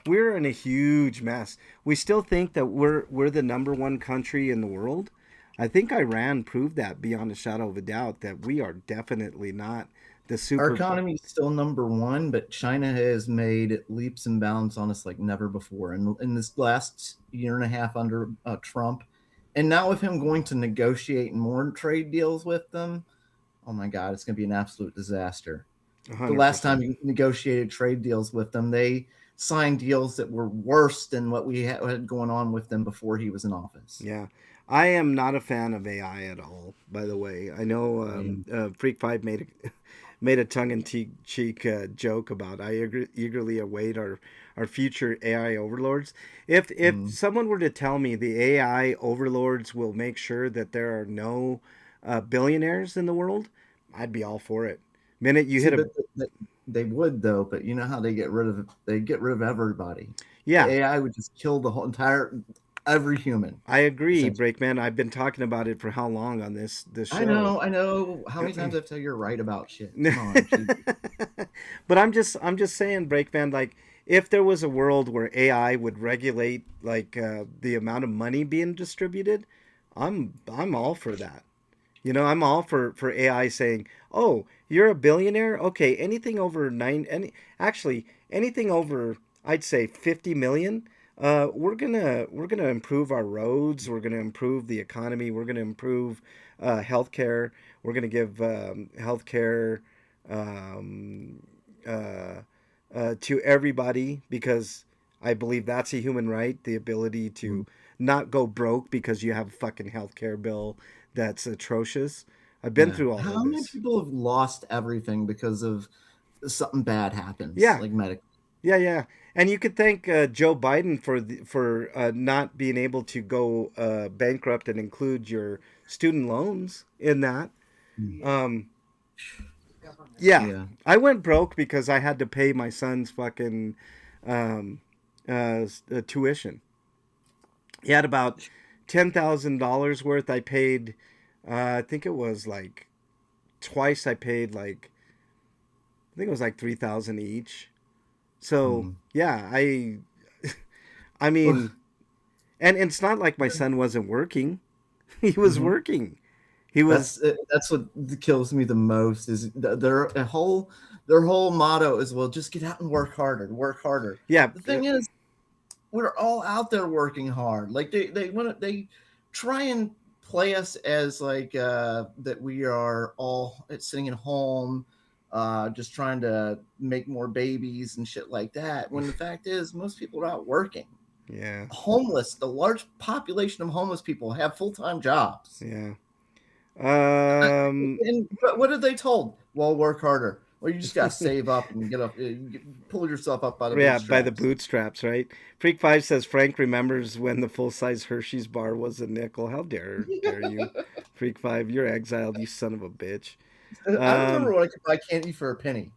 Speaker 1: We're in a huge mess. We still think that we're the number one country in the world. I think Iran proved that beyond a shadow of a doubt that we are definitely not the
Speaker 3: Our
Speaker 1: super.
Speaker 3: economy is still number one, but China has made leaps and bounds on us like never before. And in this last year and a half under Trump, and now with him going to negotiate more trade deals with them, oh my God, it's going to be an absolute disaster. The last time
Speaker 1: 100%.
Speaker 3: we negotiated trade deals with them, they signed deals that were worse than what we had going on with them before he was in office.
Speaker 1: Yeah. I am not a fan of AI at all, by the way. I know
Speaker 3: Same.
Speaker 1: Freak Five made a tongue-in-cheek joke about eagerly await our future AI overlords. If
Speaker 3: Mm.
Speaker 1: someone were to tell me the AI overlords will make sure that there are no billionaires in the world, I'd be all for it. Minute you
Speaker 3: See,
Speaker 1: hit a
Speaker 3: but they would though. But you know how they get rid of everybody. The
Speaker 1: yeah,
Speaker 3: AI would just kill the whole entire every human.
Speaker 1: I agree,
Speaker 3: Essentially.
Speaker 1: Breakman. I've been talking about it for how long on this
Speaker 3: I
Speaker 1: show.
Speaker 3: know, I know. How many times I have to tell you're right about shit? Come on, Jesus.
Speaker 1: But I'm just saying, Breakman, like if there was a world where AI would regulate like the amount of money being distributed, I'm all for that. I'm all for AI saying, "Oh, you're a billionaire? Okay, anything over anything over I'd say 50 million, we're gonna improve our roads. We're gonna improve the economy. We're gonna improve healthcare. We're gonna give healthcare um, uh, to everybody because I believe that's a human right, the ability
Speaker 3: Mhm.
Speaker 1: to not go broke because you have a fucking healthcare bill that's atrocious. I've been
Speaker 3: Yeah.
Speaker 1: through all
Speaker 3: How
Speaker 1: of
Speaker 3: many
Speaker 1: this.
Speaker 3: people have lost everything because of something bad happens,
Speaker 1: Yeah,
Speaker 3: like medical?
Speaker 1: yeah. And you could thank Joe Biden for not being able to go bankrupt and include your student loans in that. Um, yeah,
Speaker 3: Yeah.
Speaker 1: I went broke because I had to pay my son's fucking um, tuition. He had about $10,000 worth. I paid, I think it was like twice. I paid like I think it was like 3,000 each. So
Speaker 3: Mhm.
Speaker 1: yeah, I mean, and it's not like my son wasn't working. He was
Speaker 3: Mhm.
Speaker 1: working. He was
Speaker 3: That's what kills me the most is their whole motto is, well, just get out and work harder, work harder.
Speaker 1: yeah,
Speaker 3: The thing is, we're all out there working hard. Like they try and play us as like that we are all sitting at home, just trying to make more babies and shit like that. When the fact is, most people are out working.
Speaker 1: yeah,
Speaker 3: Homeless, the large population of homeless people have full-time jobs.
Speaker 1: yeah. Um,
Speaker 3: But what are they told? Well, work harder. Well, you just got to save up and get up, pull yourself up by the
Speaker 1: yeah, by the
Speaker 3: bootstraps.
Speaker 1: bootstraps, right? Freak Five says Frank remembers when the full size Hershey's bar was a nickel. How dare you, Freak Five? You're exiled, you son of a bitch.
Speaker 3: I remember
Speaker 1: Um,
Speaker 3: when I could buy candy for a penny.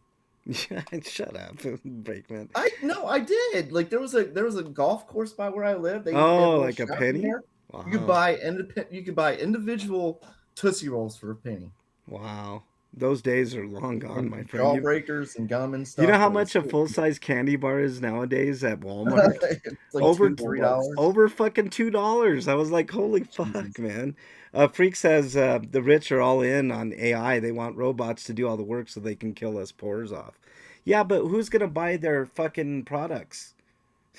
Speaker 1: shut up, Breakman.
Speaker 3: I no, I did. Like there was a golf course by where I live. They had
Speaker 1: Oh,
Speaker 3: little
Speaker 1: like a
Speaker 3: shops in
Speaker 1: penny?
Speaker 3: there.
Speaker 1: Wow.
Speaker 3: You could buy individual Tootsie Rolls for a penny.
Speaker 1: Wow. Those days are long gone,
Speaker 3: And
Speaker 1: my friend.
Speaker 3: jawbreakers and gum and
Speaker 1: You know
Speaker 3: stuff.
Speaker 1: how
Speaker 3: It was
Speaker 1: much a full size candy bar is nowadays at Walmart?
Speaker 3: it's like
Speaker 1: Over
Speaker 3: $2-3.
Speaker 1: over fucking $2. I was like, holy fuck,
Speaker 3: Jesus.
Speaker 1: man. Freak says the rich are all in on AI. They want robots to do all the work so they can kill us poors off. Yeah, but who's gonna buy their fucking products?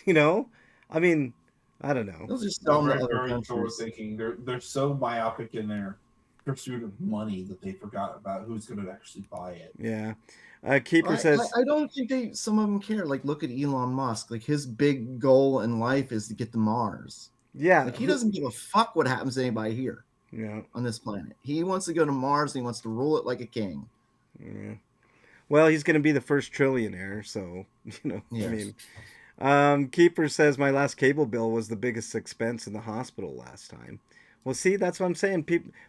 Speaker 1: You know? I mean, I don't know.
Speaker 3: They'll just
Speaker 2: They're
Speaker 3: sell them to
Speaker 2: very,
Speaker 3: other
Speaker 2: very forward
Speaker 3: countries.
Speaker 2: thinking. They're so myopic in their pursuit of money that they forgot about who's going to actually buy it.
Speaker 1: Yeah. Keeper
Speaker 3: I,
Speaker 1: says,
Speaker 3: I don't think some of them care. Like, look at Elon Musk. Like, his big goal in life is to get to Mars.
Speaker 1: yeah,
Speaker 3: Like, he doesn't give a fuck what happens to anybody here
Speaker 1: yeah,
Speaker 3: on this planet. He wants to go to Mars. And he wants to rule it like a king.
Speaker 1: yeah. Well, he's going to be the first trillionaire, so, I
Speaker 3: Yes.
Speaker 1: mean, Keeper says my last cable bill was the biggest expense in the hospital last time. Well, see, that's what I'm saying.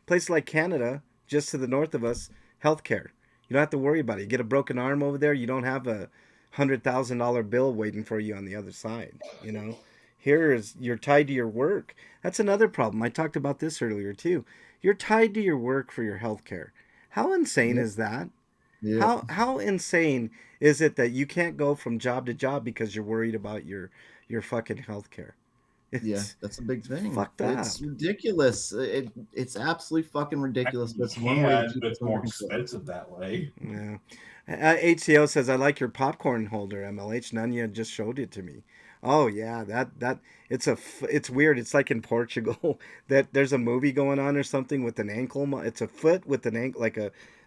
Speaker 1: Places like Canada, just to the north of us, healthcare. You don't have to worry about it. You get a broken arm over there, you don't have a $100,000 bill waiting for you on the other side. Here is you're tied to your work. That's another problem. I talked about this earlier too. You're tied to your work for your healthcare. How insane
Speaker 3: Yep.
Speaker 1: is that?
Speaker 3: Yep.
Speaker 1: How insane is it that you can't go from job to job because you're worried about your fucking health care?
Speaker 3: Yeah,
Speaker 1: It's
Speaker 3: that's a big thing.
Speaker 1: fucked up.
Speaker 3: It's ridiculous. It's absolutely fucking
Speaker 2: I
Speaker 3: ridiculous.
Speaker 2: mean,
Speaker 3: But
Speaker 2: you
Speaker 3: it's one way to
Speaker 2: can,
Speaker 3: keep
Speaker 2: but
Speaker 3: it
Speaker 2: it's
Speaker 3: under
Speaker 2: more
Speaker 3: control.
Speaker 2: expensive that way.
Speaker 1: Yeah. HCO says I like your popcorn holder, MLH. Nanya just showed it to me. Oh yeah, that it's weird. It's like in Portugal that there's a movie going on or something with an ankle. It's a foot with an ankle, like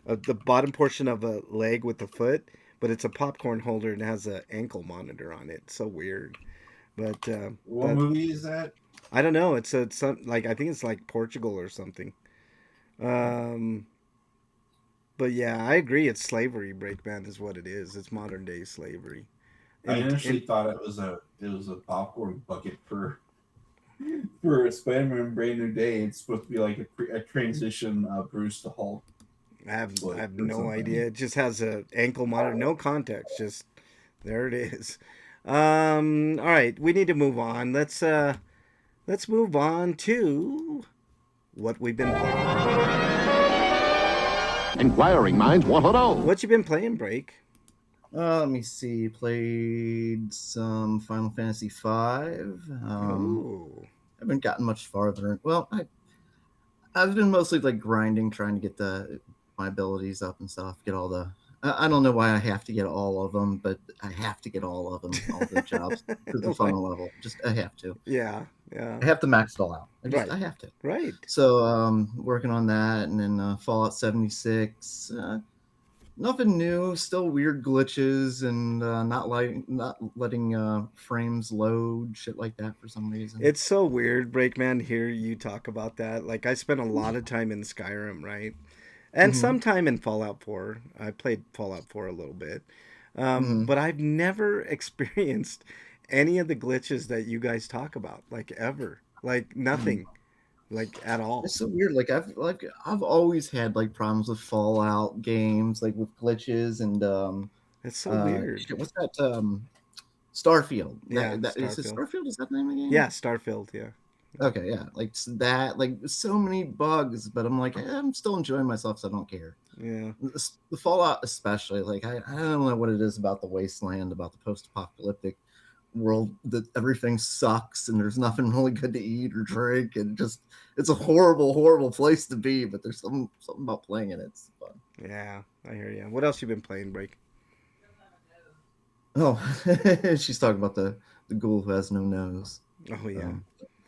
Speaker 1: the bottom portion of a leg with a foot, but it's a popcorn holder and has an ankle monitor on it. It's so weird. But
Speaker 2: What movie is that?
Speaker 1: I don't know. It's some like I think it's like Portugal or something. Um, but yeah, I agree. It's slavery. Breakman is what it is. It's modern day slavery.
Speaker 2: I
Speaker 1: And
Speaker 2: initially thought it was a popcorn bucket for Spider-Man Brand New Day. It's supposed to be like a transition Bruce to Hulk.
Speaker 1: I have
Speaker 2: Or
Speaker 1: no
Speaker 2: something.
Speaker 1: idea. It just has a ankle monitor, no context. Just there it is. All right, we need to move on. Let's move on to what we've been playing.
Speaker 4: Inquiring minds want to know.
Speaker 1: What you been playing, Break?
Speaker 3: Let me see. Played some Final Fantasy V.
Speaker 1: Ooh.
Speaker 3: I haven't gotten much farther. Well, I've been mostly like grinding, trying to get my abilities up and stuff. Get all the. I don't know why I have to get all of them, but I have to get all of them, all the jobs to the final level. Just I have to.
Speaker 1: Yeah.
Speaker 3: I have to max it all out. I have to.
Speaker 1: Right.
Speaker 3: So working on that, and then Fallout 76. Nothing new. Still weird glitches and not letting frames load, shit like that for some reason.
Speaker 1: It's so weird, Breakman, to hear you talk about that. Like, I spent a lot of time in Skyrim, right? And
Speaker 3: Mhm.
Speaker 1: some time in Fallout 4. I played Fallout 4 a little bit.
Speaker 3: Mhm.
Speaker 1: But I've never experienced any of the glitches that you guys talk about, like, ever. Like, nothing, like, at all.
Speaker 3: It's so weird. I've always had like problems with Fallout games, like with glitches and
Speaker 1: It's so weird.
Speaker 3: shit, what's that Starfield.
Speaker 1: Yeah,
Speaker 3: That is it.
Speaker 1: Starfield.
Speaker 3: Starfield, is that the name of the game?
Speaker 1: Yeah, Starfield, yeah.
Speaker 3: Okay, yeah. Like so many bugs, but I'm like, I'm still enjoying myself, so I don't care.
Speaker 1: Yeah.
Speaker 3: The Fallout especially, like I don't know what it is about the wasteland, about the post-apocalyptic world, that everything sucks and there's nothing really good to eat or drink, and just it's a horrible place to be, but there's something about playing it. It's fun.
Speaker 1: Yeah, I hear you. What else you been playing, Break?
Speaker 3: Oh, she's talking about the ghoul who has no nose.
Speaker 1: Oh, yeah.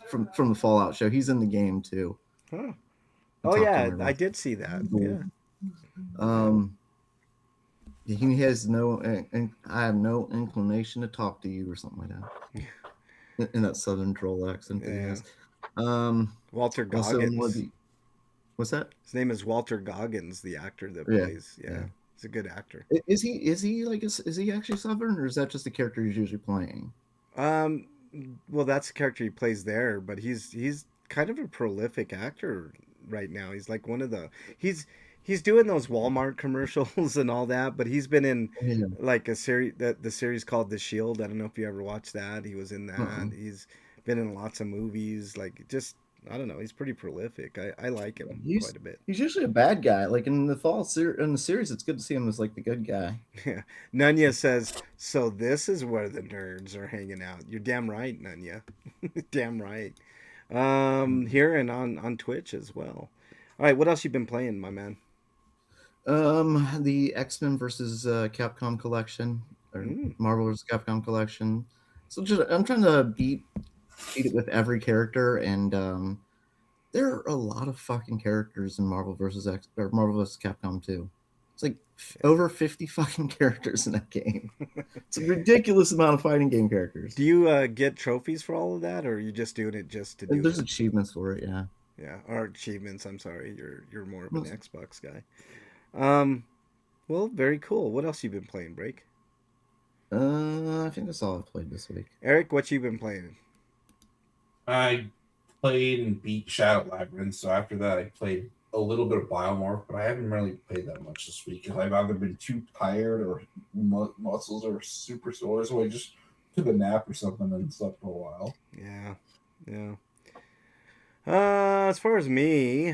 Speaker 3: From the Fallout show. He's in the game too.
Speaker 1: Huh.
Speaker 3: I
Speaker 1: Oh,
Speaker 3: talked to
Speaker 1: yeah,
Speaker 3: him
Speaker 1: I
Speaker 3: about
Speaker 1: did see that.
Speaker 3: Ghoul.
Speaker 1: Yeah.
Speaker 3: He has no, and I have no inclination to talk to you or something like that. In that southern drawl accent that he
Speaker 1: Yeah.
Speaker 3: has.
Speaker 1: Walter
Speaker 3: Also,
Speaker 1: Goggins.
Speaker 3: what's that?
Speaker 1: His name is Walter Goggins, the actor that
Speaker 3: Yeah,
Speaker 1: plays. Yeah.
Speaker 3: yeah.
Speaker 1: He's a good actor.
Speaker 3: Is he like is he actually southern, or is that just the character he's usually playing?
Speaker 1: Um, well, that's the character he plays there, but he's kind of a prolific actor right now. He's like one of the he's doing those Walmart commercials and all that, but he's been in
Speaker 3: Yeah.
Speaker 1: like a series that the series called The Shield. I don't know if you ever watched that. He was in that.
Speaker 3: Uh-uh.
Speaker 1: He's been in lots of movies. Like just I don't know. He's pretty prolific. I like him quite a bit.
Speaker 3: He's usually a bad guy. Like in in the series, it's good to see him as like the good guy.
Speaker 1: Yeah. Nunya says, so this is where the nerds are hanging out. You're damn right, Nunya. Damn right. Here and on Twitch as well. All right, what else you been playing, my man?
Speaker 3: The X-Men versus Capcom collection, or
Speaker 1: Mm.
Speaker 3: Marvel versus Capcom collection. So I'm trying to beat it with every character, and there are a lot of fucking characters in Marvel versus Capcom 2. It's like over 50 fucking characters in that game. It's a ridiculous amount of fighting game characters.
Speaker 1: Do you get trophies for all of that, or are you just doing it just to do
Speaker 3: There's
Speaker 1: it?
Speaker 3: achievements for it, yeah.
Speaker 1: Yeah, or achievements. I'm sorry, you're more of an
Speaker 3: Most-
Speaker 1: Xbox guy. Well, very cool. What else you been playing, Break?
Speaker 3: I think that's all I've played this week.
Speaker 1: Eric, what you been playing?
Speaker 2: I played and beat Shadow Labyrinth, so after that I played a little bit of Biomorph, but I haven't really played that much this week because I've either been too tired or muscles are super sore, so I just took a nap or something and slept for a while.
Speaker 1: Yeah, yeah. As far as me,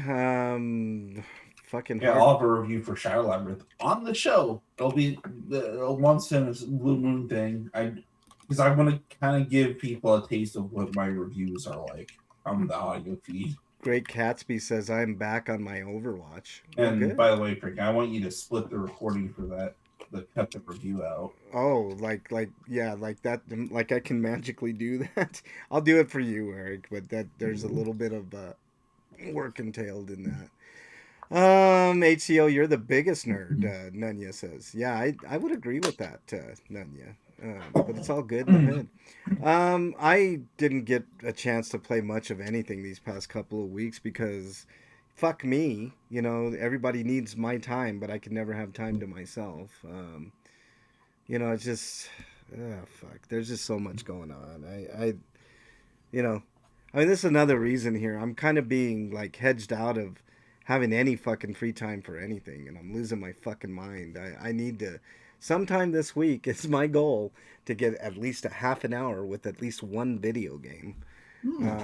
Speaker 1: fucking
Speaker 2: Yeah,
Speaker 1: hard.
Speaker 2: I'll have a review for Shadow Labyrinth on the show. It'll be the once in a blue moon thing. Because I want to kind of give people a taste of what my reviews are like on the audio feed.
Speaker 1: Great Catsby says I'm back on my Overwatch.
Speaker 2: And
Speaker 1: Okay.
Speaker 2: by the way, Frank, I want you to split the recording for that, cut the review out.
Speaker 1: Oh, yeah, like that, like I can magically do that. I'll do it for you, Eric, but that there's a little bit of work entailed in that. HCO, you're the biggest nerd, Nunya says. Yeah, I would agree with that, Nunya. But it's all good in the hood. I didn't get a chance to play much of anything these past couple of weeks because fuck me, you know, everybody needs my time, but I can never have time to myself. You know, it's just, fuck. There's just so much going on. You know, I mean, this is another reason here. I'm kind of being like hedged out of having any fucking free time for anything, and I'm losing my fucking mind. I need to, sometime this week, it's my goal to get at least a half an hour with at least one video game.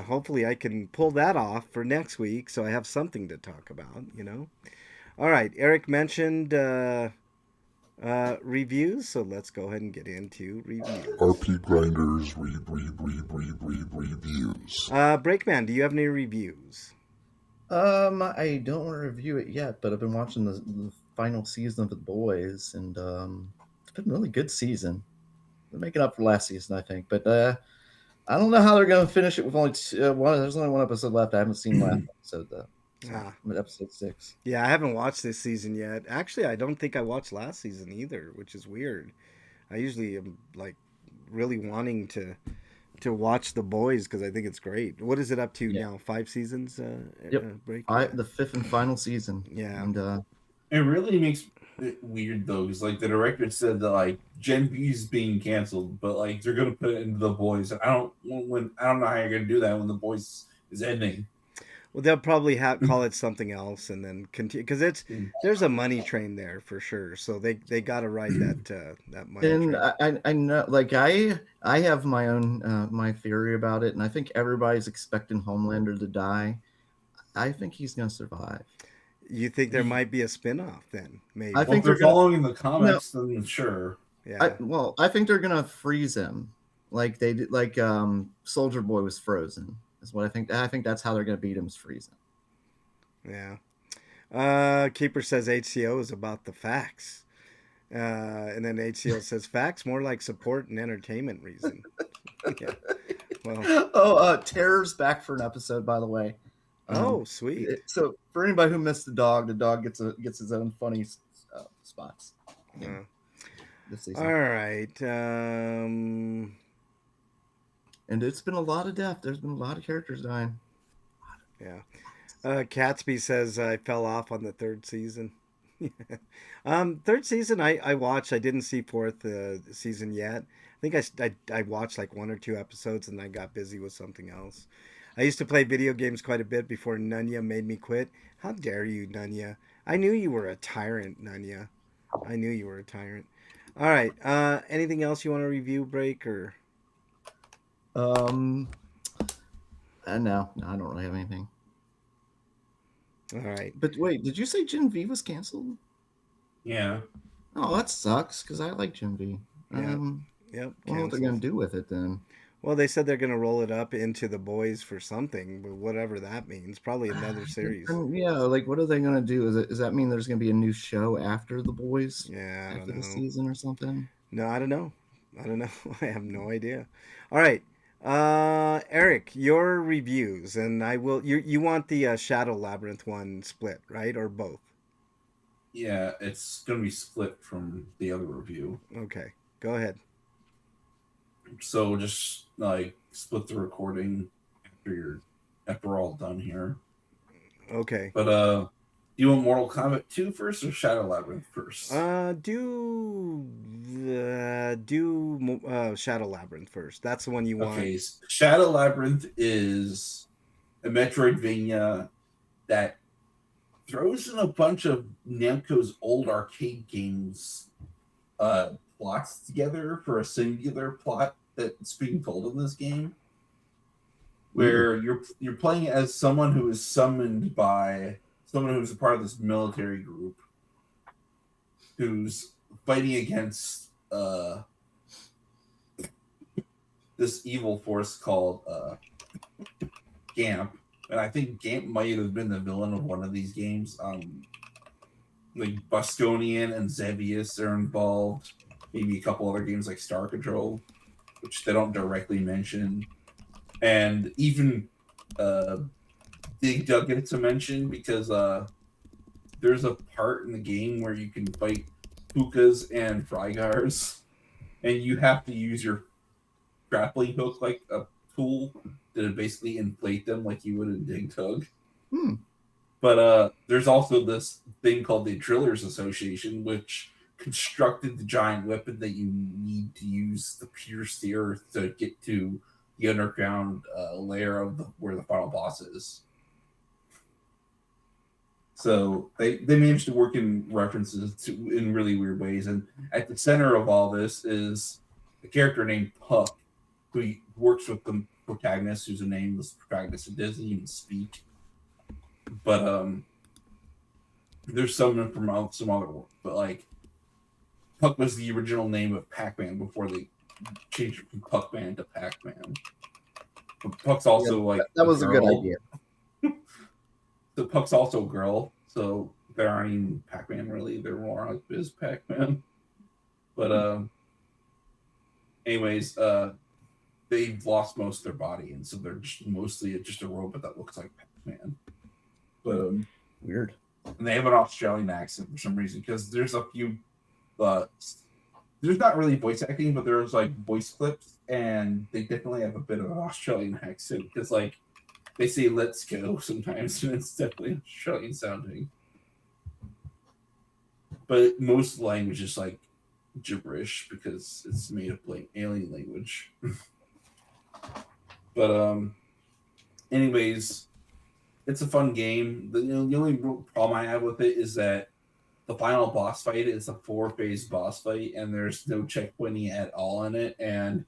Speaker 1: Hopefully I can pull that off for next week so I have something to talk about, you know? All right, Eric mentioned reviews, so let's go ahead and get into reviews.
Speaker 4: RPGrinders reviews.
Speaker 1: Breakman, do you have any reviews?
Speaker 3: I don't want to review it yet, but I've been watching the final season of The Boys, and it's been a really good season. They're making up for last season, I think, but I don't know how they're going to finish it with only one. There's only one episode left. I haven't seen last episode though. So,
Speaker 1: Ah.
Speaker 3: I'm at episode 6.
Speaker 1: Yeah, I haven't watched this season yet. Actually, I don't think I watched last season either, which is weird. I usually am like really wanting to watch The Boys because I think it's great. What is it up to
Speaker 3: Yeah.
Speaker 1: now? 5 seasons?
Speaker 3: Yep.
Speaker 1: Break.
Speaker 3: The 5th and final season.
Speaker 1: Yeah.
Speaker 3: And
Speaker 2: It really makes it weird though, because like the director said that like Gen B is being canceled, but like they're gonna put it into The Boys. And I don't know how you're gonna do that when The Boys is ending.
Speaker 1: Well, they'll probably call it something else and then continue because there's a money train there for sure. So they got to ride that money
Speaker 3: and
Speaker 1: train.
Speaker 3: I know, like I have my own my theory about it, and I think everybody's expecting Homelander to die. I think he's gonna survive.
Speaker 1: You think there might be a spin-off then? Maybe.
Speaker 3: I
Speaker 2: Well,
Speaker 3: think
Speaker 2: if they're
Speaker 3: they're gonna-
Speaker 2: following the comics, then sure.
Speaker 1: Yeah.
Speaker 3: I think they're gonna freeze him, like they did, like Soldier Boy was frozen. Is what I think. I think that's how they're gonna beat him, is freeze him.
Speaker 1: Yeah. Keeper says HCO is about the facts. And then HCO says facts more like support and entertainment reason. Yeah. Well.
Speaker 3: Terror's back for an episode, by the way.
Speaker 1: Oh, sweet.
Speaker 3: So for anybody who missed the dog gets his own funny spots. This season.
Speaker 1: All right.
Speaker 3: And it's been a lot of death. There's been a lot of characters dying.
Speaker 1: Yeah. Catsby says I fell off on the third season. Third season I watched. I didn't see fourth season yet. I think I watched like 1 or 2 episodes and I got busy with something else. I used to play video games quite a bit before Nunya made me quit. How dare you, Nunya? I knew you were a tyrant, Nunya. I knew you were a tyrant. All right. Anything else you want to review, Break, or?
Speaker 3: No, I don't really have anything.
Speaker 1: All right.
Speaker 3: But wait, did you say Gen V was canceled?
Speaker 2: Yeah.
Speaker 3: Oh, that sucks because I like Gen V.
Speaker 1: Yep.
Speaker 3: I don't know what they're gonna do with it then.
Speaker 1: Well, they said they're going to roll it up into The Boys for something, but whatever that means. Probably another series.
Speaker 3: Yeah, like what are they gonna do? Does that mean there's gonna be a new show after The Boys?
Speaker 1: Yeah, I
Speaker 3: after
Speaker 1: don't
Speaker 3: the
Speaker 1: know.
Speaker 3: season or something?
Speaker 1: No, I don't know. I have no idea. All right. Eric, your reviews, and I will. You want the Shadow Labyrinth one split, right, or both?
Speaker 2: Yeah, it's gonna be split from the other review.
Speaker 1: Okay, go ahead.
Speaker 2: So just like split the recording after we're all done here.
Speaker 1: Okay.
Speaker 2: But do you want Mortal Kombat 2 first or Shadow Labyrinth first?
Speaker 1: Do Shadow Labyrinth first. That's the one you want.
Speaker 2: Okay, Shadow Labyrinth is a Metroidvania that throws in a bunch of Namco's old arcade games plots together for a singular plot that's being told in this game, where you're playing as someone who is summoned by someone who's a part of this military group who's fighting against this evil force called Gamp. And I think Gamp might have been the villain of one of these games. Like Bosconian and Xevious are involved. Maybe a couple other games like Star Control, which they don't directly mention. And even Big Doug gets a mention because there's a part in the game where you can fight Pukas and Frygars, and you have to use your grappling hook like a tool to basically inflate them like you would in Dig Tug. But there's also this thing called the Drillers Association, which constructed the giant weapon that you need to use to pierce the earth to get to the underground layer of where the final boss is. So they managed to work in references in really weird ways. And at the center of all this is a character named Puck, who works with the protagonist, who's a nameless protagonist who doesn't even speak. But there's some from some other work. But like Puck was the original name of Pac-Man before they changed it from Puck-Man to Pac-Man. But Puck's also
Speaker 3: that was a good idea.
Speaker 2: So Puck's also a girl, so they aren't even Pac-Man really. They're more like Biz Pac-Man. But anyways, they've lost most of their body, and so they're just mostly just a robot that looks like Pac-Man. But
Speaker 3: Weird.
Speaker 2: and they have an Australian accent for some reason because there's a few. There's not really voice acting, but there's like voice clips, and they definitely have a bit of an Australian accent because like they say "let's go" sometimes, and it's definitely Australian sounding. But most of the language is like gibberish because it's made up like alien language. But anyways, it's a fun game. The only problem I have with it is that the final boss fight is a 4-phase boss fight, and there's no checkpointing at all in it, and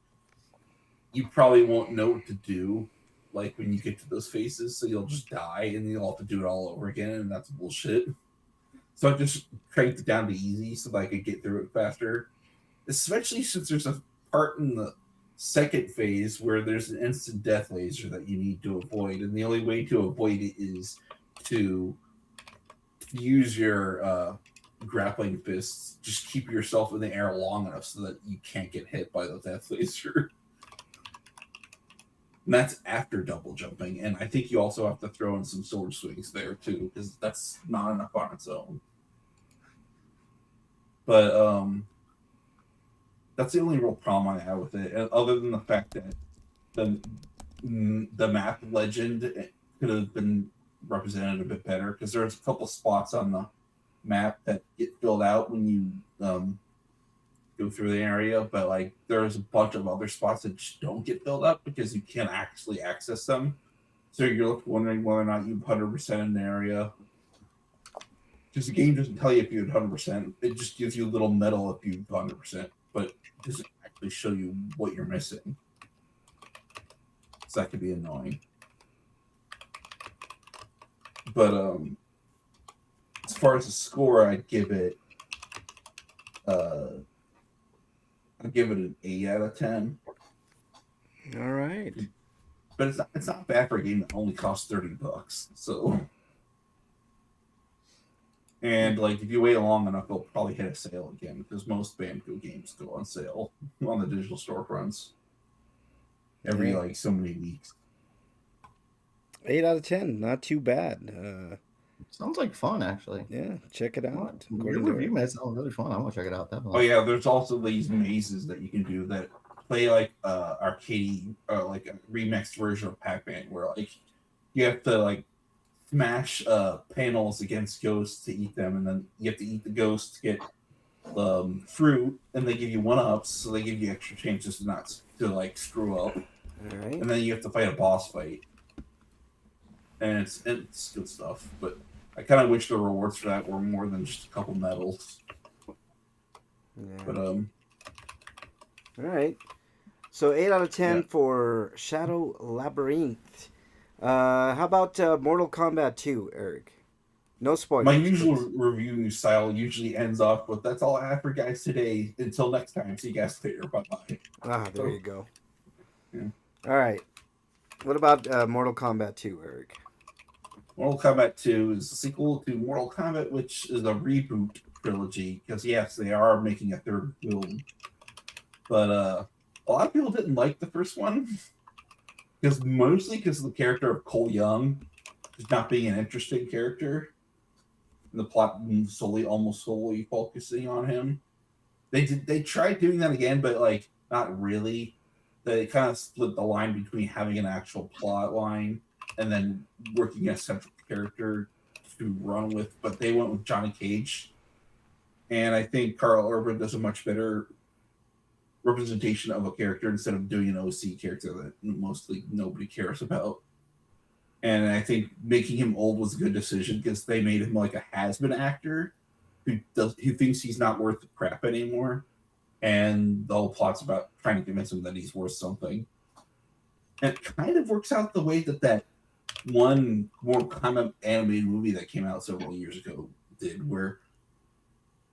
Speaker 2: you probably won't know what to do like when you get to those phases, so you'll just die and you'll have to do it all over again, and that's bullshit. So I just cranked it down to easy so that I could get through it faster. Especially since there's a part in the second phase where there's an instant death laser that you need to avoid, and the only way to avoid it is to use your grappling fists. Just keep yourself in the air long enough so that you can't get hit by the death laser. And that's after double jumping, and I think you also have to throw in some sword swings there too, because that's not enough on its own. But that's the only real problem I have with it, other than the fact that the map legend could have been represented a bit better, because there's a couple spots on the map that get filled out when you go through the area, but like there's a bunch of other spots that just don't get filled up because you can't actually access them. So you're left wondering whether or not you've 100% in the area. Because the game doesn't tell you if you had 100%. It just gives you a little medal if you've 100%, but it doesn't actually show you what you're missing. So that could be annoying. But as far as the score, I'd give it an 8 out of 10.
Speaker 1: All right.
Speaker 2: But it's not bad for a game that only costs $30. So, and like if you wait long enough, it'll probably hit a sale again because most Bamco games go on sale on the digital storefronts every like so many weeks.
Speaker 1: 8 out of 10, not too bad.
Speaker 3: Sounds like fun, actually.
Speaker 1: Yeah, check it out.
Speaker 3: Your review made it sound really fun. I'm gonna check it out. Definitely.
Speaker 2: Oh yeah, there's also these mazes that you can do that play like arcade, like a remixed version of Pac-Man, where like you have to like smash panels against ghosts to eat them, and then you have to eat the ghosts to get fruit, and they give you 1-ups, so they give you extra chances to like screw up.
Speaker 1: All right.
Speaker 2: And then you have to fight a boss fight, and it's good stuff. But I kind of wish the rewards for that were more than just a couple medals.
Speaker 1: Yeah.
Speaker 2: But
Speaker 1: All right. So 8 out of 10 for Shadow Labyrinth. How about Mortal Kombat 2, Eric? No spoilers.
Speaker 2: my usual review style usually ends off with "That's all I have for guys today. Until next time, see you guys later. Bye bye."
Speaker 1: There you go.
Speaker 2: Yeah.
Speaker 1: All right. What about Mortal Kombat 2, Eric?
Speaker 2: Mortal Kombat 2 is a sequel to Mortal Kombat, which is a reboot trilogy. Because yes, they are making a third film, but a lot of people didn't like the first one, mostly because of the character of Cole Young just not being an interesting character. And the plot almost solely focusing on him. They tried doing that again, but like not really. They kind of split the line between having an actual plot line and then working as a central character to run with. But they went with Johnny Cage, and I think Carl Urban does a much better representation of a character instead of doing an OC character that mostly nobody cares about. And I think making him old was a good decision because they made him like a has-been actor who thinks he's not worth the crap anymore. And the whole plot's about trying to convince him that he's worth something. And it kind of works out the way that one more common animated movie that came out several years ago did, where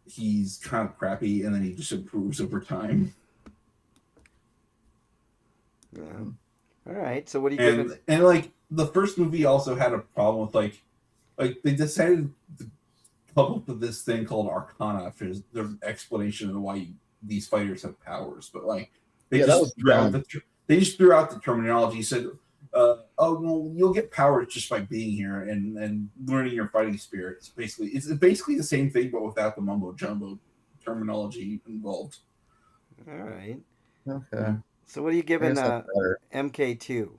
Speaker 2: he's kind of crappy and then he just improves over time.
Speaker 1: Yeah. All right. So what do you give it?
Speaker 2: And like the first movie also had a problem with like they decided to come up with this thing called Arcana for their explanation of why these fighters have powers, but like they just threw out the terminology. Said oh well, you'll get powers just by being here and learning your fighting spirits. Basically, it's basically the same thing, but without the mumbo jumbo terminology involved.
Speaker 1: All right.
Speaker 3: Okay.
Speaker 1: So what are you
Speaker 3: I
Speaker 1: giving
Speaker 3: guess that's better.
Speaker 1: MK2,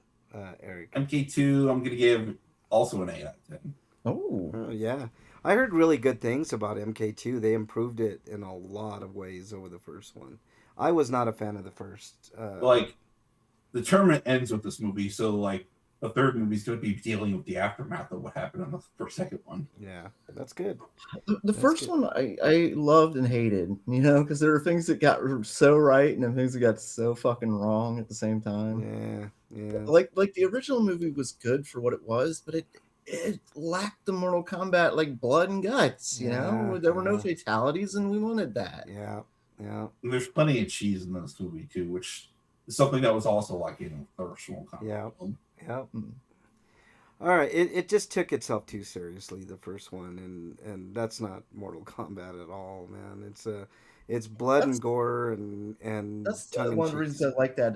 Speaker 1: Eric?
Speaker 2: MK2, I'm gonna give also an 8 out of 10.
Speaker 3: Oh.
Speaker 1: Oh yeah, I heard really good things about MK2. They improved it in a lot of ways over the first one. I was not a fan of the first.
Speaker 2: Like the tournament ends with this movie, so like the third movie is going to be dealing with the aftermath of what happened on the second one.
Speaker 1: Yeah, that's good.
Speaker 3: The
Speaker 1: That's
Speaker 3: first
Speaker 1: good.
Speaker 3: one I loved and hated, because there were things that got so right and then things that got so fucking wrong at the same time.
Speaker 1: Yeah, yeah,
Speaker 3: Like the original movie was good for what it was, but it lacked the Mortal Kombat like blood and guts.
Speaker 1: Yeah,
Speaker 3: There were no
Speaker 1: yeah.
Speaker 3: fatalities, and we wanted that.
Speaker 1: yeah, yeah,
Speaker 2: And there's plenty of cheese in this movie too, which is something that was also like in the original Kombat
Speaker 1: yeah,
Speaker 2: film.
Speaker 1: yeah.
Speaker 3: Hmm.
Speaker 1: All right, it just took itself too seriously, the first one, and that's not Mortal Kombat at all, man. It's blood and
Speaker 3: That's
Speaker 1: gore and
Speaker 3: that's
Speaker 1: tongue in
Speaker 3: one of the
Speaker 1: cheek.
Speaker 3: reasons I like that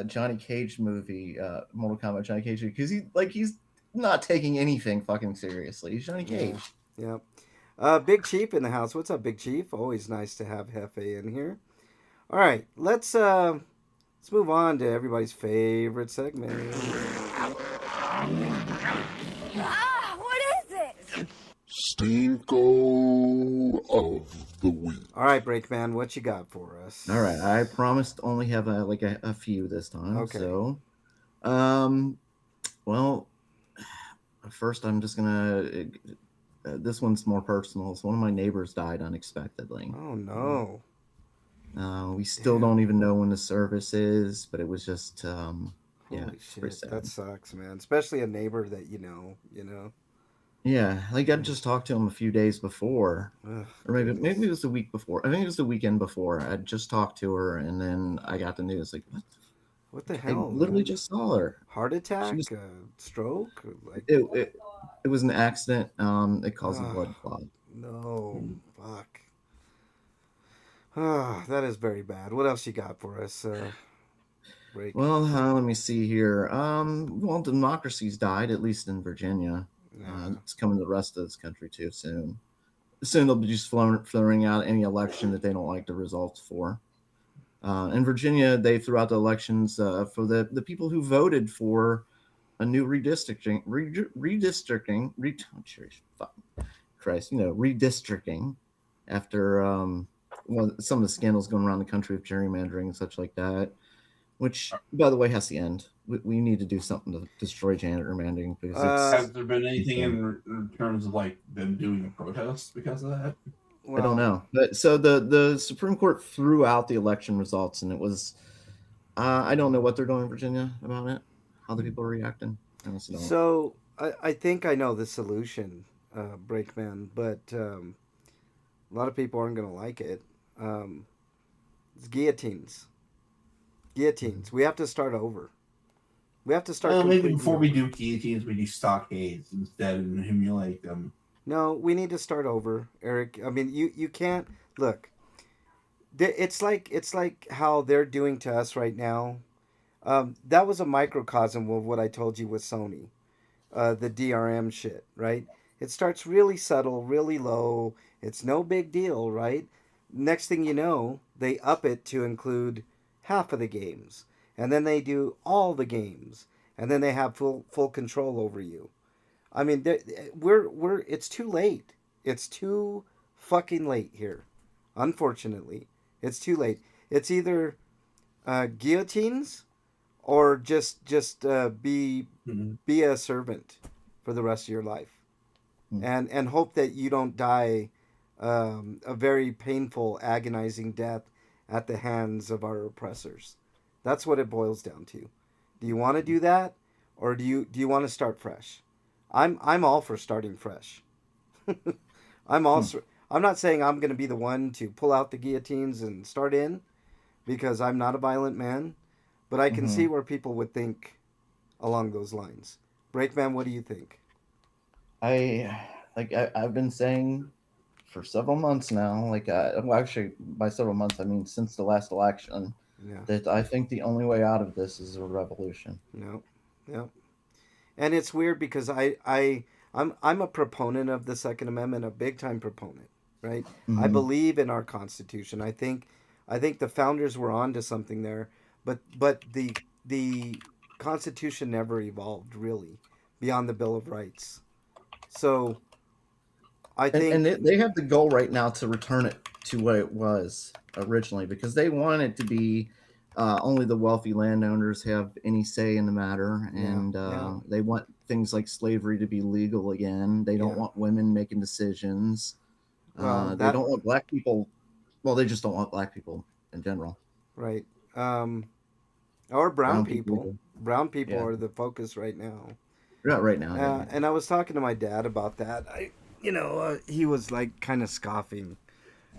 Speaker 3: Johnny Cage movie, Mortal Kombat Johnny Cage, because he's not taking anything fucking seriously. He's Johnny
Speaker 1: Yeah,
Speaker 3: Cage.
Speaker 1: yeah. Big Chief in the house. What's up, Big Chief? Always nice to have Hefe in here. All right, let's move on to everybody's favorite segment.
Speaker 5: Ah, what is it?
Speaker 4: Stinko of the week.
Speaker 1: All right, Breakman, what you got for us?
Speaker 3: All right, I promised to only have a few this time.
Speaker 1: Okay.
Speaker 3: So, well, first I'm just gonna. This one's more personal. So one of my neighbors died unexpectedly.
Speaker 1: Oh no.
Speaker 3: We still don't even know when the service is, but it was just yeah,
Speaker 1: Holy
Speaker 3: it's pretty
Speaker 1: shit,
Speaker 3: sad.
Speaker 1: that sucks, man. Especially a neighbor that you know.
Speaker 3: Yeah, like I just talked to him a few days before,
Speaker 1: Ugh,
Speaker 3: or maybe
Speaker 1: goodness.
Speaker 3: it was the week before. I think it was the weekend before. I just talked to her, and then I got the news. Like, what?
Speaker 1: What the
Speaker 3: I
Speaker 1: hell,
Speaker 3: literally
Speaker 1: man?
Speaker 3: just saw her.
Speaker 1: Heart
Speaker 3: She
Speaker 1: attack,
Speaker 3: was
Speaker 1: stroke, like
Speaker 3: it was an accident. It caused a
Speaker 1: Ugh.
Speaker 3: blood clot.
Speaker 1: no, fuck. Ah, that is very bad. What else you got for us, Break?
Speaker 3: Well, let me see here. Well, democracy's died, at least in Virginia.
Speaker 1: Yeah.
Speaker 3: It's coming to the rest of this country too soon. Soon they'll be just throwing out any election that they don't like the results for. In Virginia, they threw out the elections for the people who voted for a new redistricting, redistricting after some of the scandals going around the country of gerrymandering and such like that. Which, by the way, has to end. We need to do something to destroy gerrymandering because
Speaker 2: Has there been anything in terms of like them doing a protest because of that?
Speaker 3: I don't know. But so the Supreme Court threw out the election results, and it was I don't know what they're doing in Virginia about it. How the people are reacting. I honestly don't.
Speaker 1: So I think I know the solution, Breakman, but a lot of people aren't gonna like it. It's guillotines. Guillotines. We have to start over. We have to start.
Speaker 2: Well, maybe
Speaker 1: completely
Speaker 2: before we
Speaker 1: over.
Speaker 2: do guillotines, we do stockades instead and emulate them.
Speaker 1: No, we need to start over, Eric. I mean, you can't look. It's like how they're doing to us right now. That was a microcosm of what I told you with Sony, the DRM shit, right? It starts really subtle, really low. It's no big deal, right? Next thing you know, they up it to include half of the games, and then they do all the games, and then they have full control over you. I mean, we're it's too late. It's too fucking late here. Unfortunately, it's too late. It's either guillotines or just
Speaker 2: Mhm.
Speaker 1: be a servant for the rest of your life,
Speaker 3: Hmm.
Speaker 1: and hope that you don't die a very painful, agonizing death at the hands of our oppressors. That's what it boils down to. Do you want to do that, or do you want to start fresh? I'm all for starting fresh. I'm also I'm not saying I'm going to be the one to pull out the guillotines and start in because I'm not a violent man, but I can see where people would think along those lines. Breakman, what do you think?
Speaker 3: I've been saying for several months now, well, actually by several months I mean since the last election,
Speaker 1: Yeah.
Speaker 3: that I think the only way out of this is a revolution.
Speaker 1: No. Yeah. And it's weird because I'm a proponent of the Second Amendment, a big time proponent, right? I
Speaker 3: Mhm.
Speaker 1: believe in our Constitution. I think the founders were onto something there, but the Constitution never evolved really beyond the Bill of Rights. So I
Speaker 3: And
Speaker 1: think
Speaker 3: they have the goal right now to return it to what it was originally, because they want it to be only the wealthy landowners have any say in the matter,
Speaker 1: yeah,
Speaker 3: and
Speaker 1: yeah,
Speaker 3: they want things like slavery to be legal again. They don't
Speaker 1: yeah.
Speaker 3: want women making decisions.
Speaker 1: Well,
Speaker 3: They
Speaker 1: that
Speaker 3: don't want black people. Well, they just don't want black people in general.
Speaker 1: right. Um, or brown
Speaker 3: Brown people
Speaker 1: people.
Speaker 3: either.
Speaker 1: Brown people
Speaker 3: Yeah,
Speaker 1: are the focus right now.
Speaker 3: not right now. Yeah,
Speaker 1: And I was talking to my dad about that. He was like kind of scoffing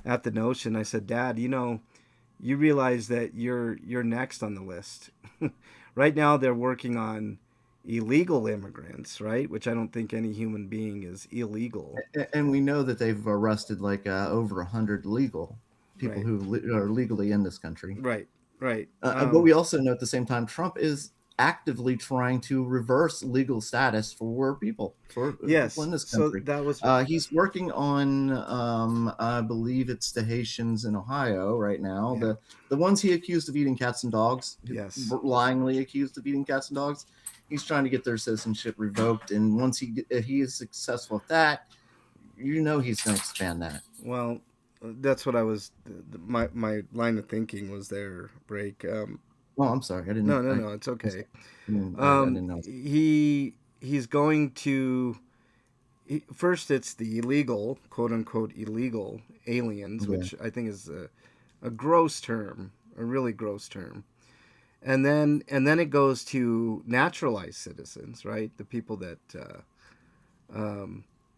Speaker 1: at the notion. I said, Dad, you realize that you're next on the list. Right now, they're working on illegal immigrants, right? Which I don't think any human being is illegal.
Speaker 3: and we know that they've arrested like over 100 legal people
Speaker 1: Right,
Speaker 3: who are legally in this country.
Speaker 1: right, right.
Speaker 3: But we also know at the same time, Trump is actively trying to reverse legal status for people in
Speaker 1: Yes.
Speaker 3: this
Speaker 1: So
Speaker 3: country.
Speaker 1: that was
Speaker 3: He's working on, I believe it's the Haitians in Ohio right now.
Speaker 1: yeah.
Speaker 3: The ones he accused of eating cats and dogs,
Speaker 1: Yes.
Speaker 3: lyingly accused of eating cats and dogs. He's trying to get their citizenship revoked, and once if he is successful at that, he's going to expand that.
Speaker 1: Well, that's what I was. My line of thinking was there. Break.
Speaker 3: Oh, I'm sorry, I
Speaker 1: No,
Speaker 3: didn't.
Speaker 1: no, no. It's okay.
Speaker 3: I didn't know.
Speaker 1: He's going to first. It's the illegal, quote unquote, illegal aliens,
Speaker 3: Yeah.
Speaker 1: which I think is a gross term, a really gross term. And then it goes to naturalized citizens, right? The people that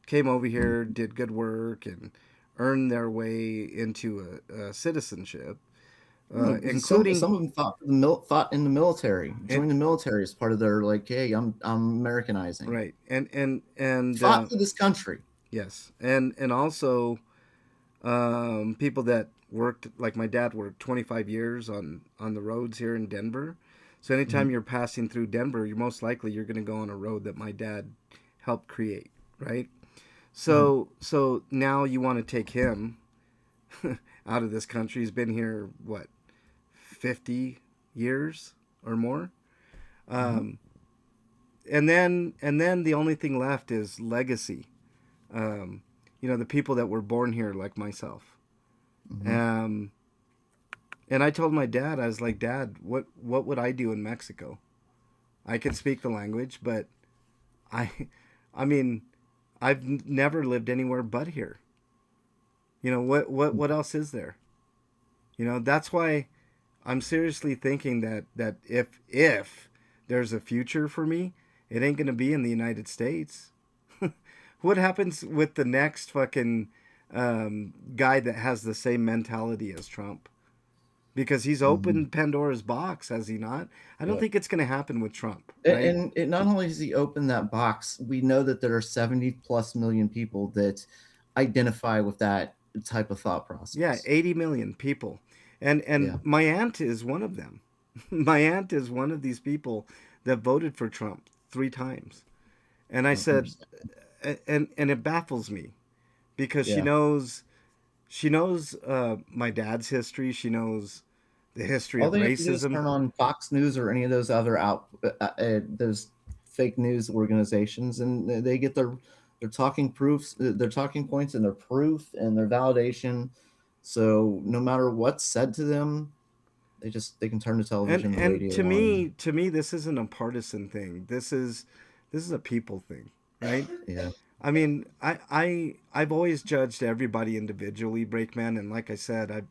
Speaker 1: came over here, did good work, and earned their way into a citizenship,
Speaker 3: No,
Speaker 1: including
Speaker 3: some of them thought in the military, joined the military as part of their like, hey, I'm Americanizing.
Speaker 1: right and
Speaker 3: Fought for this country.
Speaker 1: yes, and also people that worked like my dad worked 25 years on the roads here in Denver. So anytime you're passing through Denver, you're going to go on a road that my dad helped create, right? So now you want to take him out of this country. He's been here what, 50 years or more. And then the only thing left is legacy. The people that were born here like myself. And I told my dad, I was like, Dad, what would I do in Mexico? I can speak the language, but I mean, I've never lived anywhere but here. What else is there? That's why I'm seriously thinking that if there's a future for me, it ain't gonna be in the United States. What happens with the next fucking guy that has the same mentality as Trump? Because he's opened Pandora's box, has he not? I don't think it's going to happen with Trump. Right?
Speaker 3: And not only has he opened that box, we know that there are 70 plus million people that identify with that type of thought process.
Speaker 1: Yeah, 80 million people. And
Speaker 3: Yeah.
Speaker 1: my aunt is one of them. My aunt is one of these people that voted for Trump 3 times. And I said, and it baffles me because
Speaker 3: Yeah.
Speaker 1: she knows my dad's history. She knows the history
Speaker 3: All
Speaker 1: of
Speaker 3: they have to do is
Speaker 1: racism.
Speaker 3: turn on Fox News or any of those other those fake news organizations, and they get their talking proofs, their talking points, and their proof and their validation. So no matter what's said to them, they can turn the television,
Speaker 1: And
Speaker 3: radio
Speaker 1: to me, this isn't a partisan thing. This is a people thing, right?
Speaker 3: Yeah.
Speaker 1: I mean, I've always judged everybody individually, Breakman, and like I said,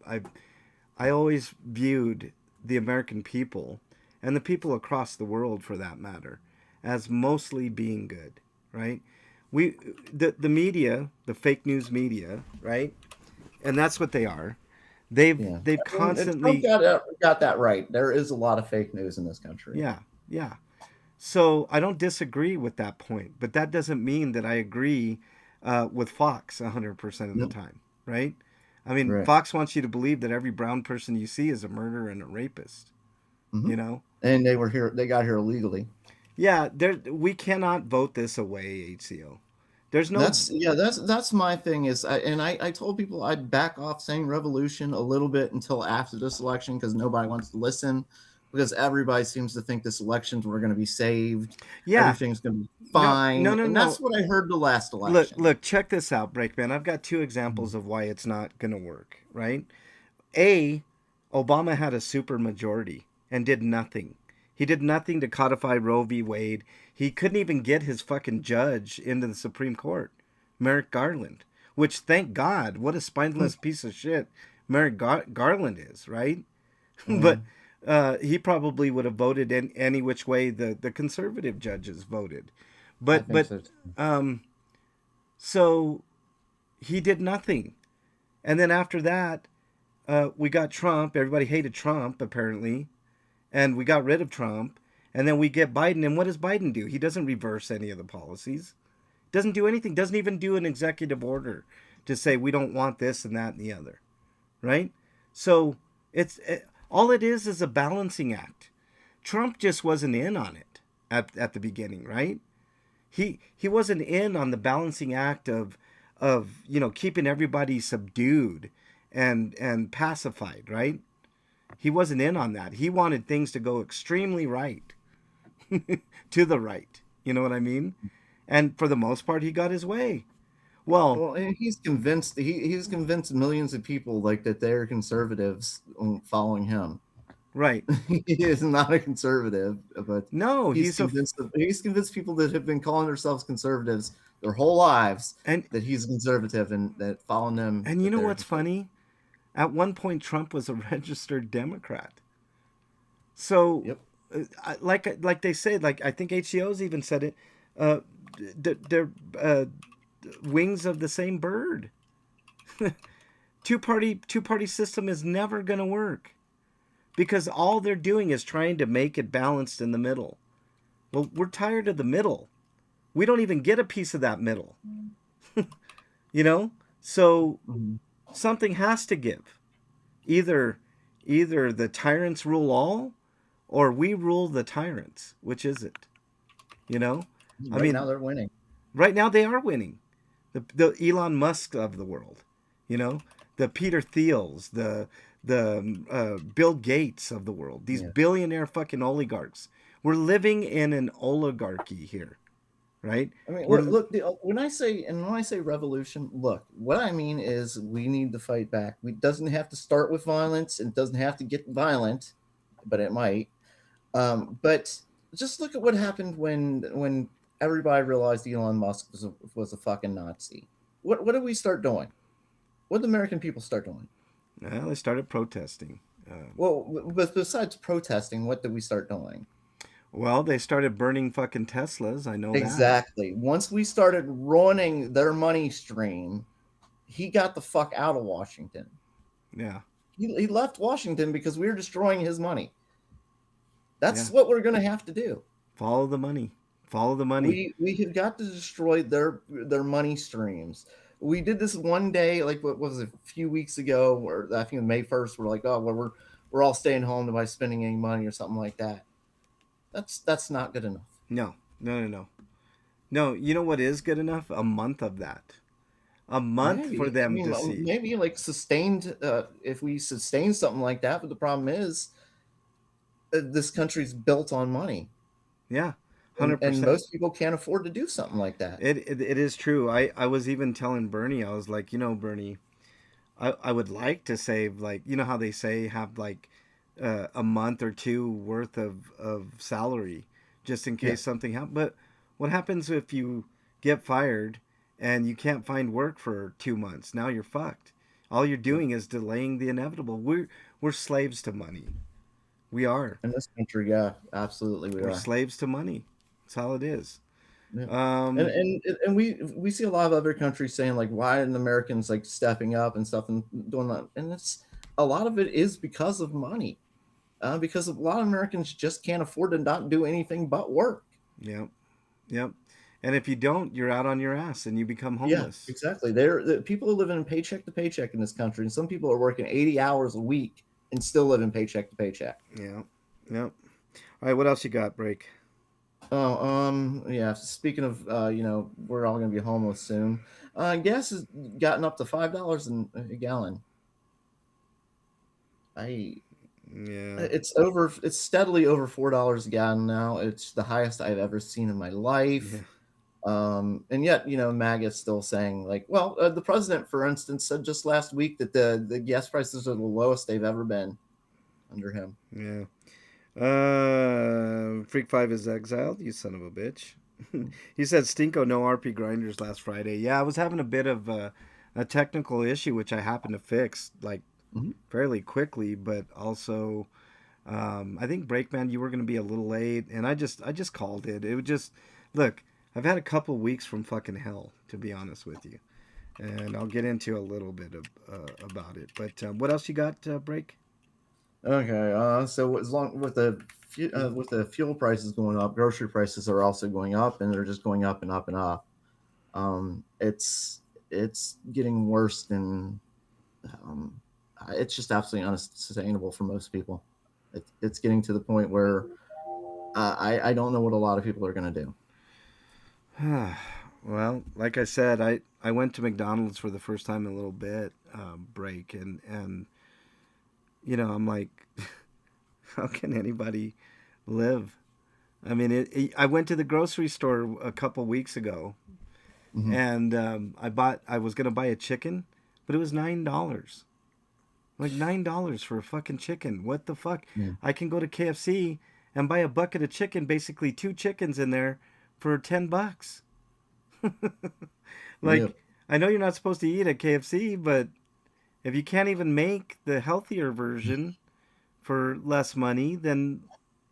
Speaker 1: I always viewed the American people and the people across the world, for that matter, as mostly being good, right? The media, the fake news media, right? And that's what they are. They've constantly
Speaker 3: Trump got that right. There is a lot of fake news in this country.
Speaker 1: yeah. So I don't disagree with that point, but that doesn't mean that I agree with Fox 100% of the time, right? I mean,
Speaker 3: Right.
Speaker 1: Fox wants you to believe that every brown person you see is a murderer and a rapist,
Speaker 3: And they got here illegally.
Speaker 1: Yeah, we cannot vote this away, HCO. There's no.
Speaker 3: That's my thing is, I told people I'd back off saying revolution a little bit until after this election because nobody wants to listen, because everybody seems to think this election's we're going to be saved,
Speaker 1: Yeah.
Speaker 3: everything's going to be
Speaker 1: No,
Speaker 3: fine,
Speaker 1: no, no,
Speaker 3: and
Speaker 1: no.
Speaker 3: that's what I heard the last election.
Speaker 1: Look, check this out, Breakman. I've got two examples of why it's not going to work, right? A, Obama had a super majority and did nothing. He did nothing to codify Roe v. Wade. He couldn't even get his fucking judge into the Supreme Court, Merrick Garland, which, thank God, what a spineless piece of shit Merrick Garland is, right? But he probably would have voted in any which way the conservative judges voted. But so he did nothing. And then after that, we got Trump. Everybody hated Trump, apparently. And we got rid of Trump. And then we get Biden. And what does Biden do? He doesn't reverse any of the policies. Doesn't do anything. Doesn't even do an executive order to say we don't want this and that and the other. Right? So all it is a balancing act. Trump just wasn't in on it at the beginning, right? He wasn't in on the balancing act of keeping everybody subdued and pacified, right? He wasn't in on that. He wanted things to go extremely right, to the right. You know what I mean? And for the most part, he got his way. Well,
Speaker 3: And he's convinced he's convinced millions of people like that they're conservatives following him.
Speaker 1: Right.
Speaker 3: He is not a conservative, but
Speaker 1: no,
Speaker 3: he's convinced people that have been calling themselves conservatives their whole lives
Speaker 1: and
Speaker 3: that he's a conservative and that following them.
Speaker 1: And you know what's funny? At one point, Trump was a registered Democrat. So, like they say, like I think HCO's even said it, they're wings of the same bird. Two-party system is never going to work because all they're doing is trying to make it balanced in the middle. Well, we're tired of the middle. We don't even get a piece of that middle. So something has to give. Either the tyrants rule all, or we rule the tyrants. Which is it?
Speaker 3: Right now they're winning.
Speaker 1: Right now they are winning. The Elon Musk of the world, the Peter Thiels, the Bill Gates of the world. These billionaire fucking oligarchs. We're living in an oligarchy here. Right.
Speaker 3: I mean, look. When I say revolution, look. What I mean is we need to fight back. It doesn't have to start with violence. It doesn't have to get violent, but it might. But just look at what happened when everybody realized Elon Musk was a fucking Nazi. What did we start doing? What did the American people start doing?
Speaker 1: Well, they started protesting.
Speaker 3: But besides protesting, what did we start doing?
Speaker 1: Well, they started burning fucking Teslas. I know
Speaker 3: exactly. Once we started ruining their money stream, he got the fuck out of Washington.
Speaker 1: Yeah.
Speaker 3: He left Washington because we were destroying his money. That's what we're going to have to do.
Speaker 1: Follow the money. Follow the money.
Speaker 3: We have got to destroy their money streams. We did this one day, like what was it, a few weeks ago, or I think May 1st, we're like, oh, well, we're all staying home by spending any money or something like that. That's not good enough.
Speaker 1: No. You know what is good enough? A month of that. A month for them to see.
Speaker 3: Maybe like sustained, if we sustain something like that. But the problem is, this country's built on money.
Speaker 1: Yeah, 100%.
Speaker 3: And most people can't afford to do something like that.
Speaker 1: It is true. I was even telling Bernie, I was like, Bernie, I would like to save, like, how they say have like a month or two worth of salary just in case something happens. But what happens if you get fired and you can't find work for 2 months? Now you're fucked. All you're doing is delaying the inevitable. We're slaves to money. We are.
Speaker 3: In this country, yeah, absolutely
Speaker 1: we're slaves to money. That's how it is.
Speaker 3: Yeah. And we see a lot of other countries saying like, why aren't Americans like stepping up and stuff and doing that? And it's a lot of it is because of money, because a lot of Americans just can't afford to not do anything but work.
Speaker 1: Yep. And if you don't, you're out on your ass and you become homeless.
Speaker 3: Yeah, exactly. People are living paycheck to paycheck in this country, and some people are working 80 hours a week and still living paycheck to paycheck.
Speaker 1: Yeah. All right, what else you got, Break?
Speaker 3: Yeah. Speaking of, we're all gonna be homeless soon. Gas has gotten up to $5 a gallon. I
Speaker 1: Yeah.
Speaker 3: It's steadily over $4 a gallon now. It's the highest I've ever seen in my life.
Speaker 1: Yeah.
Speaker 3: And yet, MAGA is still saying, like, well, the president, for instance, said just last week that the gas prices are the lowest they've ever been under him.
Speaker 1: Yeah. Freak 5 is exiled, you son of a bitch. He said Stinko no RPGrinders last Friday. Yeah, I was having a bit of a technical issue which I happened to fix like
Speaker 3: Mhm.
Speaker 1: fairly quickly, but also I think Breakman you were going to be a little late and I just called it. It would just look, I've had a couple weeks from fucking hell to be honest with you. And I'll get into a little bit of about it. But what else you got, Break?
Speaker 3: Okay, so as long with the fuel prices going up, grocery prices are also going up, and they're just going up and up and up. It's getting worse than um, it's just absolutely unsustainable for most people. It's getting to the point where I don't know what a lot of people are going to do.
Speaker 1: Well, like I said, I went to McDonald's for the first time in a little bit, Break, and I'm like, how can anybody live? I mean, I went to the grocery store a couple weeks ago,
Speaker 3: Mhm.
Speaker 1: and I was gonna buy a chicken, but it was $9. Like $9 for a fucking chicken. What the fuck?
Speaker 3: Yeah.
Speaker 1: I can go to KFC and buy a bucket of chicken, basically two chickens in there, for $10.
Speaker 3: Yep.
Speaker 1: Like, I know you're not supposed to eat at KFC, but if you can't even make the healthier version for less money, then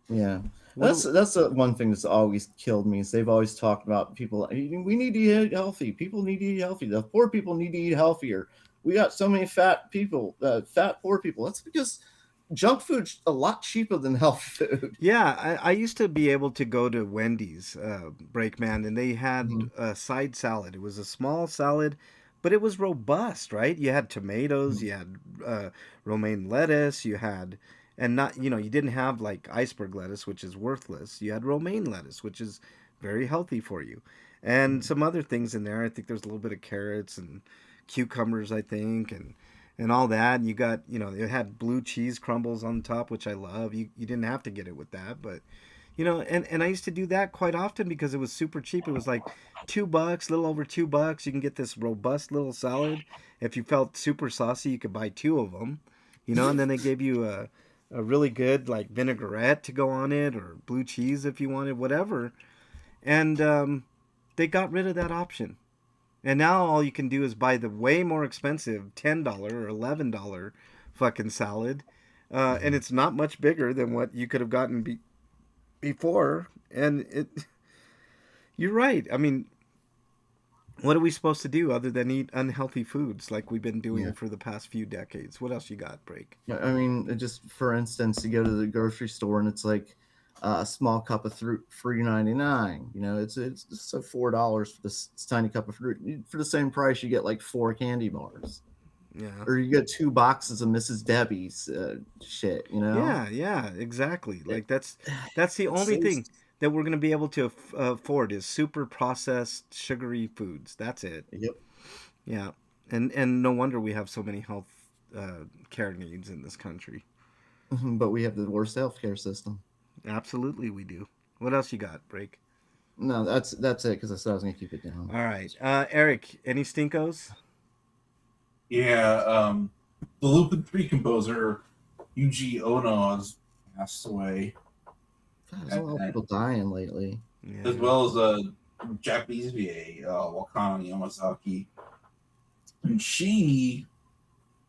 Speaker 3: Yeah,
Speaker 1: what
Speaker 3: that's
Speaker 1: do,
Speaker 3: that's the one thing that's always killed me is they've always talked about people. We need to eat healthy. People need to eat healthy. The poor people need to eat healthier. We got so many fat people, fat poor people. That's because junk food's a lot cheaper than healthy food.
Speaker 1: yeah, I used to be able to go to Wendy's, Breakman, and they had
Speaker 3: Mhm.
Speaker 1: a side salad. It was a small salad, but it was robust, right? You had tomatoes,
Speaker 3: Mhm.
Speaker 1: you had romaine lettuce, you had, and not, you didn't have like iceberg lettuce, which is worthless. You had romaine lettuce, which is very healthy for you, and some other things in there. I think there's a little bit of carrots and cucumbers, I think, and all that. And you got, it had blue cheese crumbles on top, which I love. You didn't have to get it with that, but and I used to do that quite often because it was super cheap. It was like $2, a little over $2. You can get this robust little salad. If you felt super saucy, you could buy two of them, and then they gave you a really good like vinaigrette to go on it or blue cheese if you wanted, whatever. And they got rid of that option. And now all you can do is buy the way more expensive $10 or $11 fucking salad. And it's not much bigger than what you could have gotten before. And you're right. I mean, what are we supposed to do other than eat unhealthy foods like we've been
Speaker 3: Yeah.
Speaker 1: doing for the past few decades? What else you got, Break?
Speaker 3: Yeah, I mean, just for instance, you go to the grocery store and it's like a small cup of fruit, $3.99. It's just so $4 for this tiny cup of fruit. For the same price, you get like four candy bars,
Speaker 1: Yeah.
Speaker 3: or you get two boxes of Mrs. Debbie's shit.
Speaker 1: Yeah, yeah, exactly.
Speaker 3: It,
Speaker 1: Like that's the
Speaker 3: it
Speaker 1: only
Speaker 3: saves.
Speaker 1: thing that we're going to be able to afford is super processed sugary foods. That's it.
Speaker 3: Yep.
Speaker 1: Yeah, and no wonder we have so many health care needs in this country.
Speaker 3: But we have the worst healthcare system.
Speaker 1: Absolutely, we do. What else you got, Break?
Speaker 3: No, that's it because I said I was gonna keep it down.
Speaker 1: All right, Eric. Any stinkos?
Speaker 2: Yeah, the Lupin 3 composer Yuji Ono has passed away,
Speaker 3: God, there's a lot of people dying lately.
Speaker 2: as
Speaker 1: Yeah,
Speaker 2: well as Japanese VA, Wakana Yamazaki. And she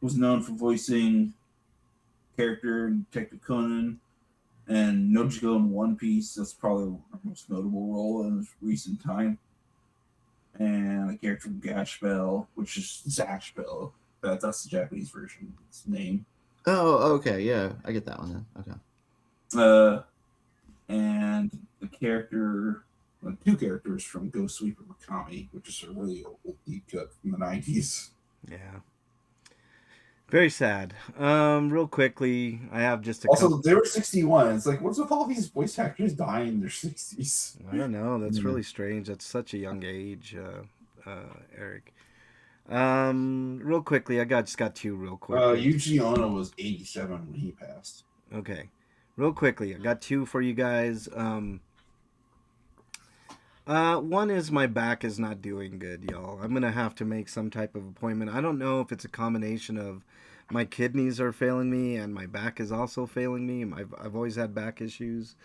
Speaker 2: was known for voicing character in Detective Conan and Nojiko in One Piece. That's probably her most notable role in recent time. And a character from Gash Bell, which is Zash Bell. That's the Japanese version of its name.
Speaker 3: Oh, okay, yeah, I get that one then. Okay.
Speaker 2: And the character, well, two characters from Ghost Sweeper Mikami, which is a really old deep cut from the 90s.
Speaker 1: yeah. Very sad. Real quickly, I have just a
Speaker 2: Also,
Speaker 1: couple.
Speaker 2: they were 61. It's like, what's with all these voice actors dying in their 60s?
Speaker 1: I don't know. That's
Speaker 3: Yeah.
Speaker 1: really strange. That's such a young age, Eric. Real quickly, just got two real quickly.
Speaker 2: Yuji Ono was 87 when he passed.
Speaker 1: Okay, real quickly, I got two for you guys. One is my back is not doing good, y'all. I'm gonna have to make some type of appointment. I don't know if it's a combination of my kidneys are failing me and my back is also failing me. I've always had back issues,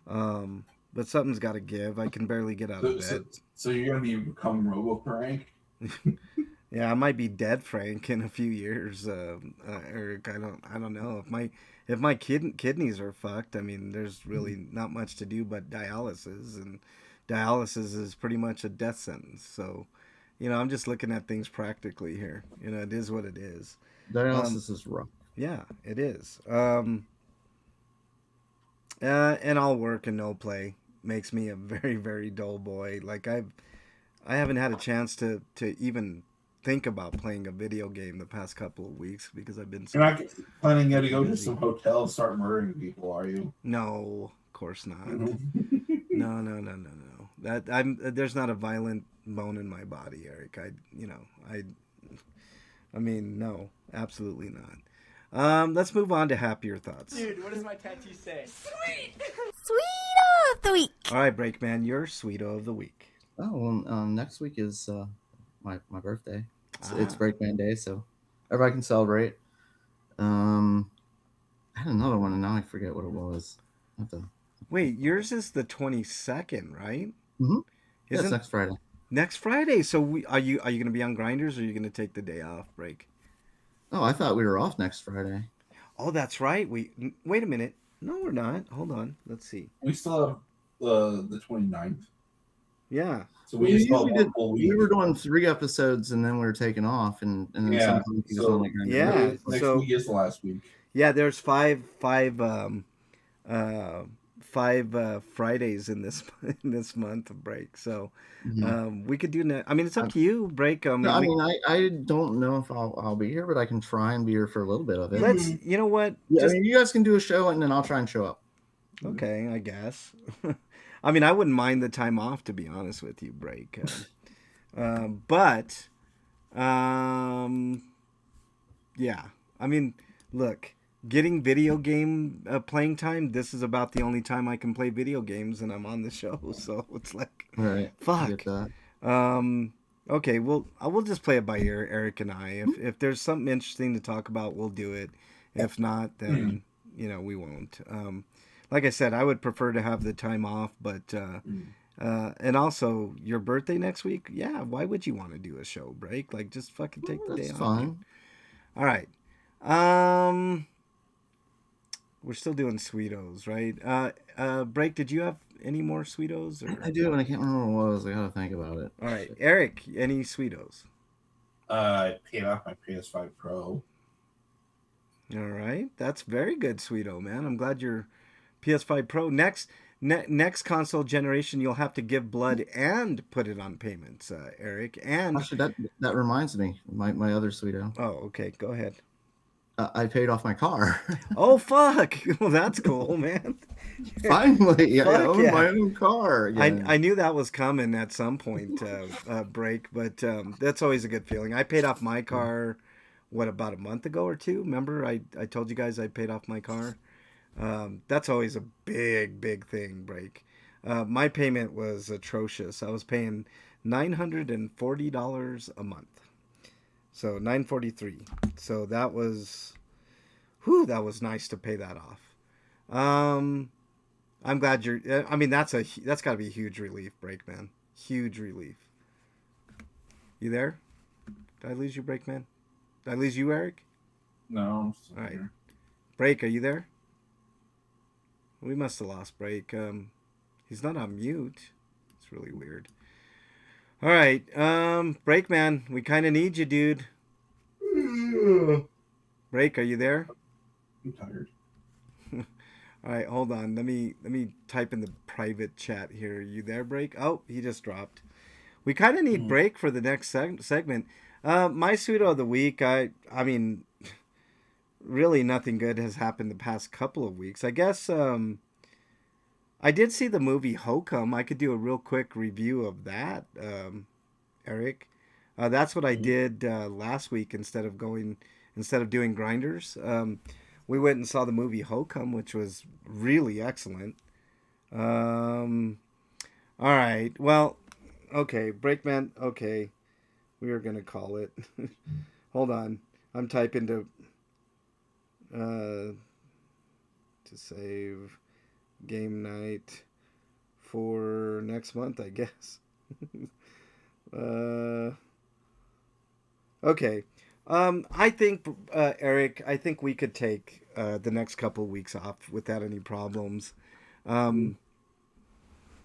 Speaker 1: but something's got to give. I can barely get out of bed.
Speaker 2: So you're gonna be become Robo Frank?
Speaker 1: Yeah, I might be dead, Frank, in a few years, Eric. I don't know if my kidneys are fucked. I mean, there's really not much to do but dialysis, and dialysis is pretty much a death sentence. So, I'm just looking at things practically here. It is what it is.
Speaker 3: Dialysis is rough.
Speaker 1: Yeah, it is. And all work and no play makes me a very, very dull boy. Like I haven't had a chance to even think about playing a video game the past couple of weeks because I've been so.
Speaker 2: You're not planning to go to some hotel and start murdering people, are you?
Speaker 1: No, of course not.
Speaker 2: Mm-hmm.
Speaker 1: No. There's not a violent bone in my body, Eric. I mean, no, absolutely not. Let's move on to happier thoughts.
Speaker 6: Dude, what does my tattoo say?
Speaker 5: Sweet! Sweeto of the week.
Speaker 1: All right, Breakman, your sweeto of the week.
Speaker 3: Oh, well, next week is my birthday. It's
Speaker 1: Ah.
Speaker 3: Breakman Day, so everybody can celebrate. I had another one, and now I forget what it was. I have to...
Speaker 1: Wait, yours is the 22nd, right?
Speaker 3: Mm-hmm. Yeah,
Speaker 1: Isn't
Speaker 3: it's next Friday.
Speaker 1: next Friday? So are you going to be on Grinders, or are you going to take the day off break?
Speaker 3: Oh, I thought we were off next Friday.
Speaker 1: Oh, that's right. Wait a minute. No, we're not. Hold on. Let's see.
Speaker 2: We still have the 29th.
Speaker 1: Yeah.
Speaker 2: So
Speaker 3: We
Speaker 2: we still have
Speaker 3: usually
Speaker 2: one full week.
Speaker 3: We were doing 3 episodes, and then we were taking off, and then
Speaker 2: Yeah,
Speaker 3: sometimes we just
Speaker 2: so-
Speaker 3: on like
Speaker 1: Yeah.
Speaker 2: Next
Speaker 1: so-
Speaker 2: week is the last week.
Speaker 1: Yeah, there's five Fridays in this month of break. So
Speaker 3: Mhm.
Speaker 1: we could do. I mean, it's up to you. Break.
Speaker 3: No, I mean, I don't know if I'll be here, but I can try and be here for a little bit of it.
Speaker 1: let's. You know what?
Speaker 3: Yeah,
Speaker 1: Just
Speaker 3: I mean, you guys can do a show, and then I'll try and show up.
Speaker 1: okay, I guess. I mean, I wouldn't mind the time off, to be honest with you, break. But, yeah. I mean, look, getting video game playing time. This is about the only time I can play video games, and I'm on the show. So it's like,
Speaker 3: Right.
Speaker 1: fuck.
Speaker 3: Get that.
Speaker 1: Okay, well, we'll just play it by ear, Eric and I. If there's something interesting to talk about, we'll do it. If not, then we won't. Like I said, I would prefer to have the time off, but and also your birthday next week. Yeah, why would you want to do a show break? Like, just fucking take the day
Speaker 3: That's
Speaker 1: off.
Speaker 3: fine.
Speaker 1: All right. We're still doing Sweetos, right? Break. Did you have any more Sweetos? Or...
Speaker 3: I do, and I can't remember what it was. I gotta think about it.
Speaker 1: All right, Eric. Any Sweetos?
Speaker 2: I paid off my PS5 Pro.
Speaker 1: All right, that's very good, Sweeto, man. I'm glad your PS5 Pro next console generation, you'll have to give blood and put it on payments, Eric. And
Speaker 3: Actually, that reminds me, my other sweeto.
Speaker 1: oh, okay, go ahead.
Speaker 3: I paid off my car.
Speaker 1: Oh fuck! Well, that's cool, man.
Speaker 3: Finally, I
Speaker 1: Fuck
Speaker 3: own
Speaker 1: yeah.
Speaker 3: my own car again.
Speaker 1: I knew that was coming at some point, break, but that's always a good feeling. I paid off my car, about a month ago or two? Remember, I told you guys I paid off my car. That's always a big thing, break. My payment was atrocious. I was paying $940 a month. So $943. So that was nice to pay that off. I'm glad I mean, that's got to be a huge relief, break, man. Huge relief. You there? Did I lose you, break, man? Did I lose you, Eric?
Speaker 2: No, I'm still
Speaker 1: All right.
Speaker 2: here.
Speaker 1: Break, are you there? We must have lost Break. He's not on mute. It's really weird. All right, Break, man, we kind of need you, dude. Break, are you there?
Speaker 2: I'm tired.
Speaker 1: All right, hold on. Let me type in the private chat here. You there, Break? Oh, he just dropped. We kind of need Break for the next segment. My pseudo of the week. I mean, really nothing good has happened the past couple of weeks. I guess I did see the movie Hokum. I could do a real quick review of that, Eric. That's what I did last week instead of doing grinders. We went and saw the movie Hokum, which was really excellent. All right. Well, okay, Breakman. Okay, we are gonna call it. Hold on. I'm typing to save game night for next month, I guess. Okay. I think Eric. I think we could take the next couple weeks off without any problems.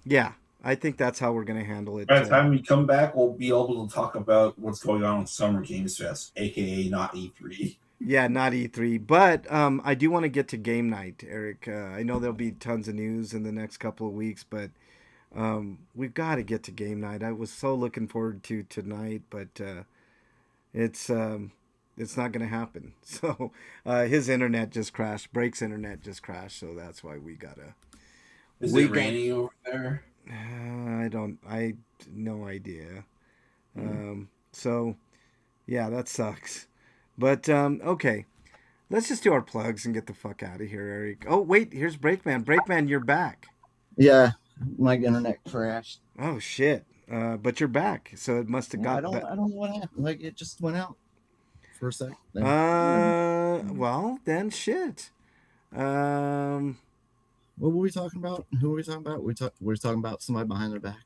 Speaker 1: Yeah, I think that's how we're gonna handle it.
Speaker 2: By the time we come back, we'll be able to talk about what's going on with Summer Games Fest, aka not E3.
Speaker 1: Yeah, not E3, but I do want to get to game night, Eric. I know there'll be tons of news in the next couple of weeks, but we've got to get to game night. I was so looking forward to tonight, but it's not going to happen. So his internet just crashed. Break's internet just crashed, so that's why we gotta.
Speaker 2: Is it raining over there?
Speaker 1: I no idea. So yeah, that sucks. But okay, let's just do our plugs and get the fuck out of here, Eric. Oh wait, here's Breakman. Breakman, you're back.
Speaker 3: Yeah, my internet crashed.
Speaker 1: Oh shit! But you're back, so it must have got.
Speaker 3: I don't know what happened. Like it just went out for a sec.
Speaker 1: Well then, shit.
Speaker 3: What were we talking about? Who were we talking about? We're talking about somebody behind their back.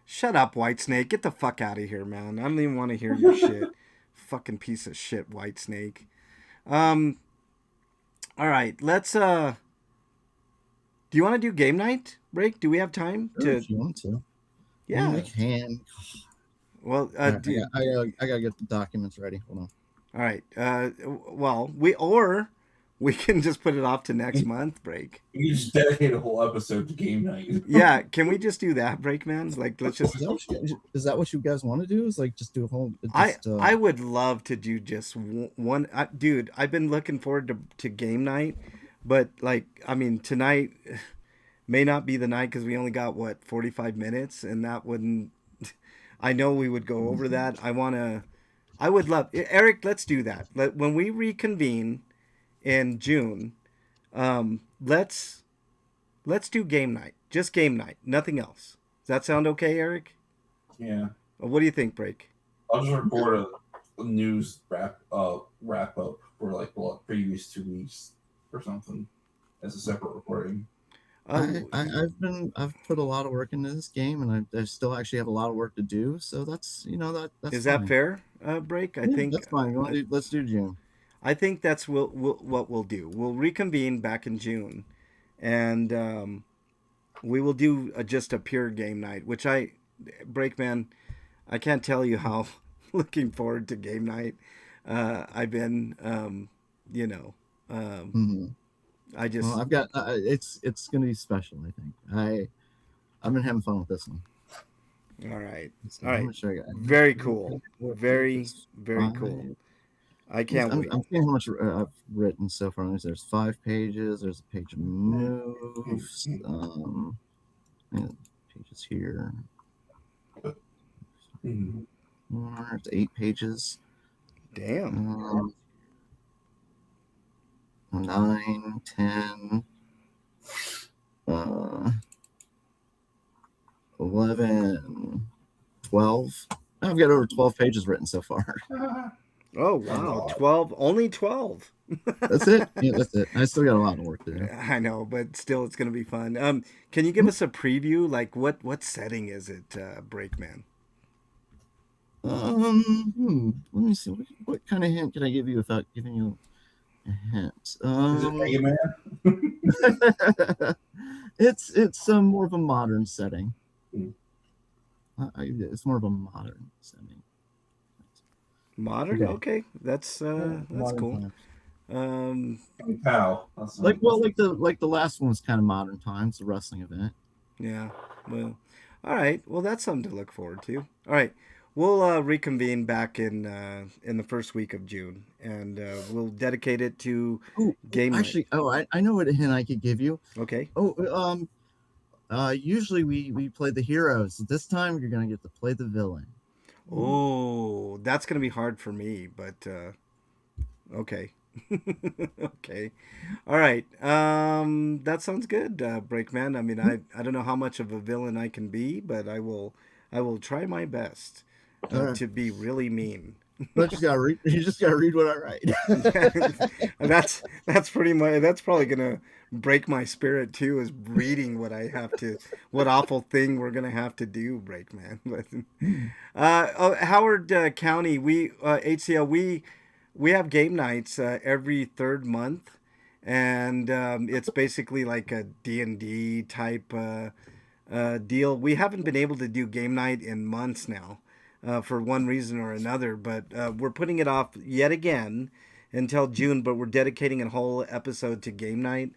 Speaker 1: Shut up, Whitesnake. Get the fuck out of here, man. I don't even want to hear your shit. Fucking piece of shit, Whitesnake. All right, let's do you want to do game night, Break? Do we have time
Speaker 3: Sure,
Speaker 1: to
Speaker 3: if you want to.
Speaker 1: Yeah.
Speaker 3: I can.
Speaker 1: Well,
Speaker 3: I gotta get the documents ready. Hold on.
Speaker 1: All right. Well, we can just put it off to next month, Break.
Speaker 2: You just dedicate a whole episode to game night.
Speaker 1: Yeah, can we just do that, Breakman? Like, let's just.
Speaker 3: Is that what you guys want to do? Is like just do a whole?
Speaker 1: I would love to do just one. Dude, I've been looking forward to game night, but like, I mean, tonight may not be the night because we only got 45 minutes, and that wouldn't. I know we would go over that. I would love Eric. Let's do that. When we reconvene in June, let's do game night. Just game night, nothing else. Does that sound okay, Eric?
Speaker 2: Yeah.
Speaker 1: What do you think, Break?
Speaker 2: I'll just record a news wrap up for like the previous 2 weeks or something as a separate recording.
Speaker 3: I've put a lot of work into this game, and I still actually have a lot of work to do. So that's that's.
Speaker 1: Is
Speaker 3: fine.
Speaker 1: that fair, Break? I think
Speaker 3: that's fine. Let's do June.
Speaker 1: I think that's what we'll do. We'll reconvene back in June, and we will do just a pure game night. Which Breakman, I can't tell you how looking forward to game night. I've been, I just.
Speaker 3: Well, I've got. It's gonna be special. I think. I've been having fun with this one.
Speaker 1: All right.
Speaker 3: So
Speaker 1: All right.
Speaker 3: I'm gonna show you guys.
Speaker 1: Very cool. Very cool. I can't wait.
Speaker 3: I'm seeing how much I've written so far. There's 5 pages. There's a page of moves. And pages here. There's 8 pages.
Speaker 1: Damn.
Speaker 3: 9, 10, 11, 12. I've got over 12 pages written so far.
Speaker 1: Oh wow, 12. Only 12.
Speaker 3: That's it. Yeah, that's it. I still got a lot of work to do.
Speaker 1: I know, but still, it's gonna be fun. Can you give us a preview? Like, what setting is it, Breakman?
Speaker 3: Let me see. What kind of hint can I give you without giving you a hint?
Speaker 2: Is it Mega Man?
Speaker 3: It's more of a modern setting. It's more of a modern setting.
Speaker 1: Modern? Okay. That's cool.
Speaker 2: Pow.
Speaker 3: Like the last one was kind of modern times, the wrestling event.
Speaker 1: Yeah. Well, all right. Well, that's something to look forward to. All right. we'll reconvene back in the first week of June, and we'll dedicate it to
Speaker 3: Oh,
Speaker 1: game night.
Speaker 3: actually, I know what a hint I could give you.
Speaker 1: Okay.
Speaker 3: Oh, usually we play the heroes. This time you're gonna get to play the villain.
Speaker 1: Oh, that's gonna be hard for me, but okay. Okay. All right. That sounds good, Breakman. I mean, I don't know how much of a villain I can be, but I will try my best
Speaker 3: All right.
Speaker 1: to be really mean.
Speaker 3: But you gotta read. You just gotta read what I write.
Speaker 1: That's pretty much that's probably gonna break my spirit too, is reading what awful thing we're gonna have to do, Breakman. But Howard County, we HCL, we have game nights every third month, and it's basically like a D&D type deal. We haven't been able to do game night in months now, for one reason or another, but we're putting it off yet again until June, but we're dedicating a whole episode to game night.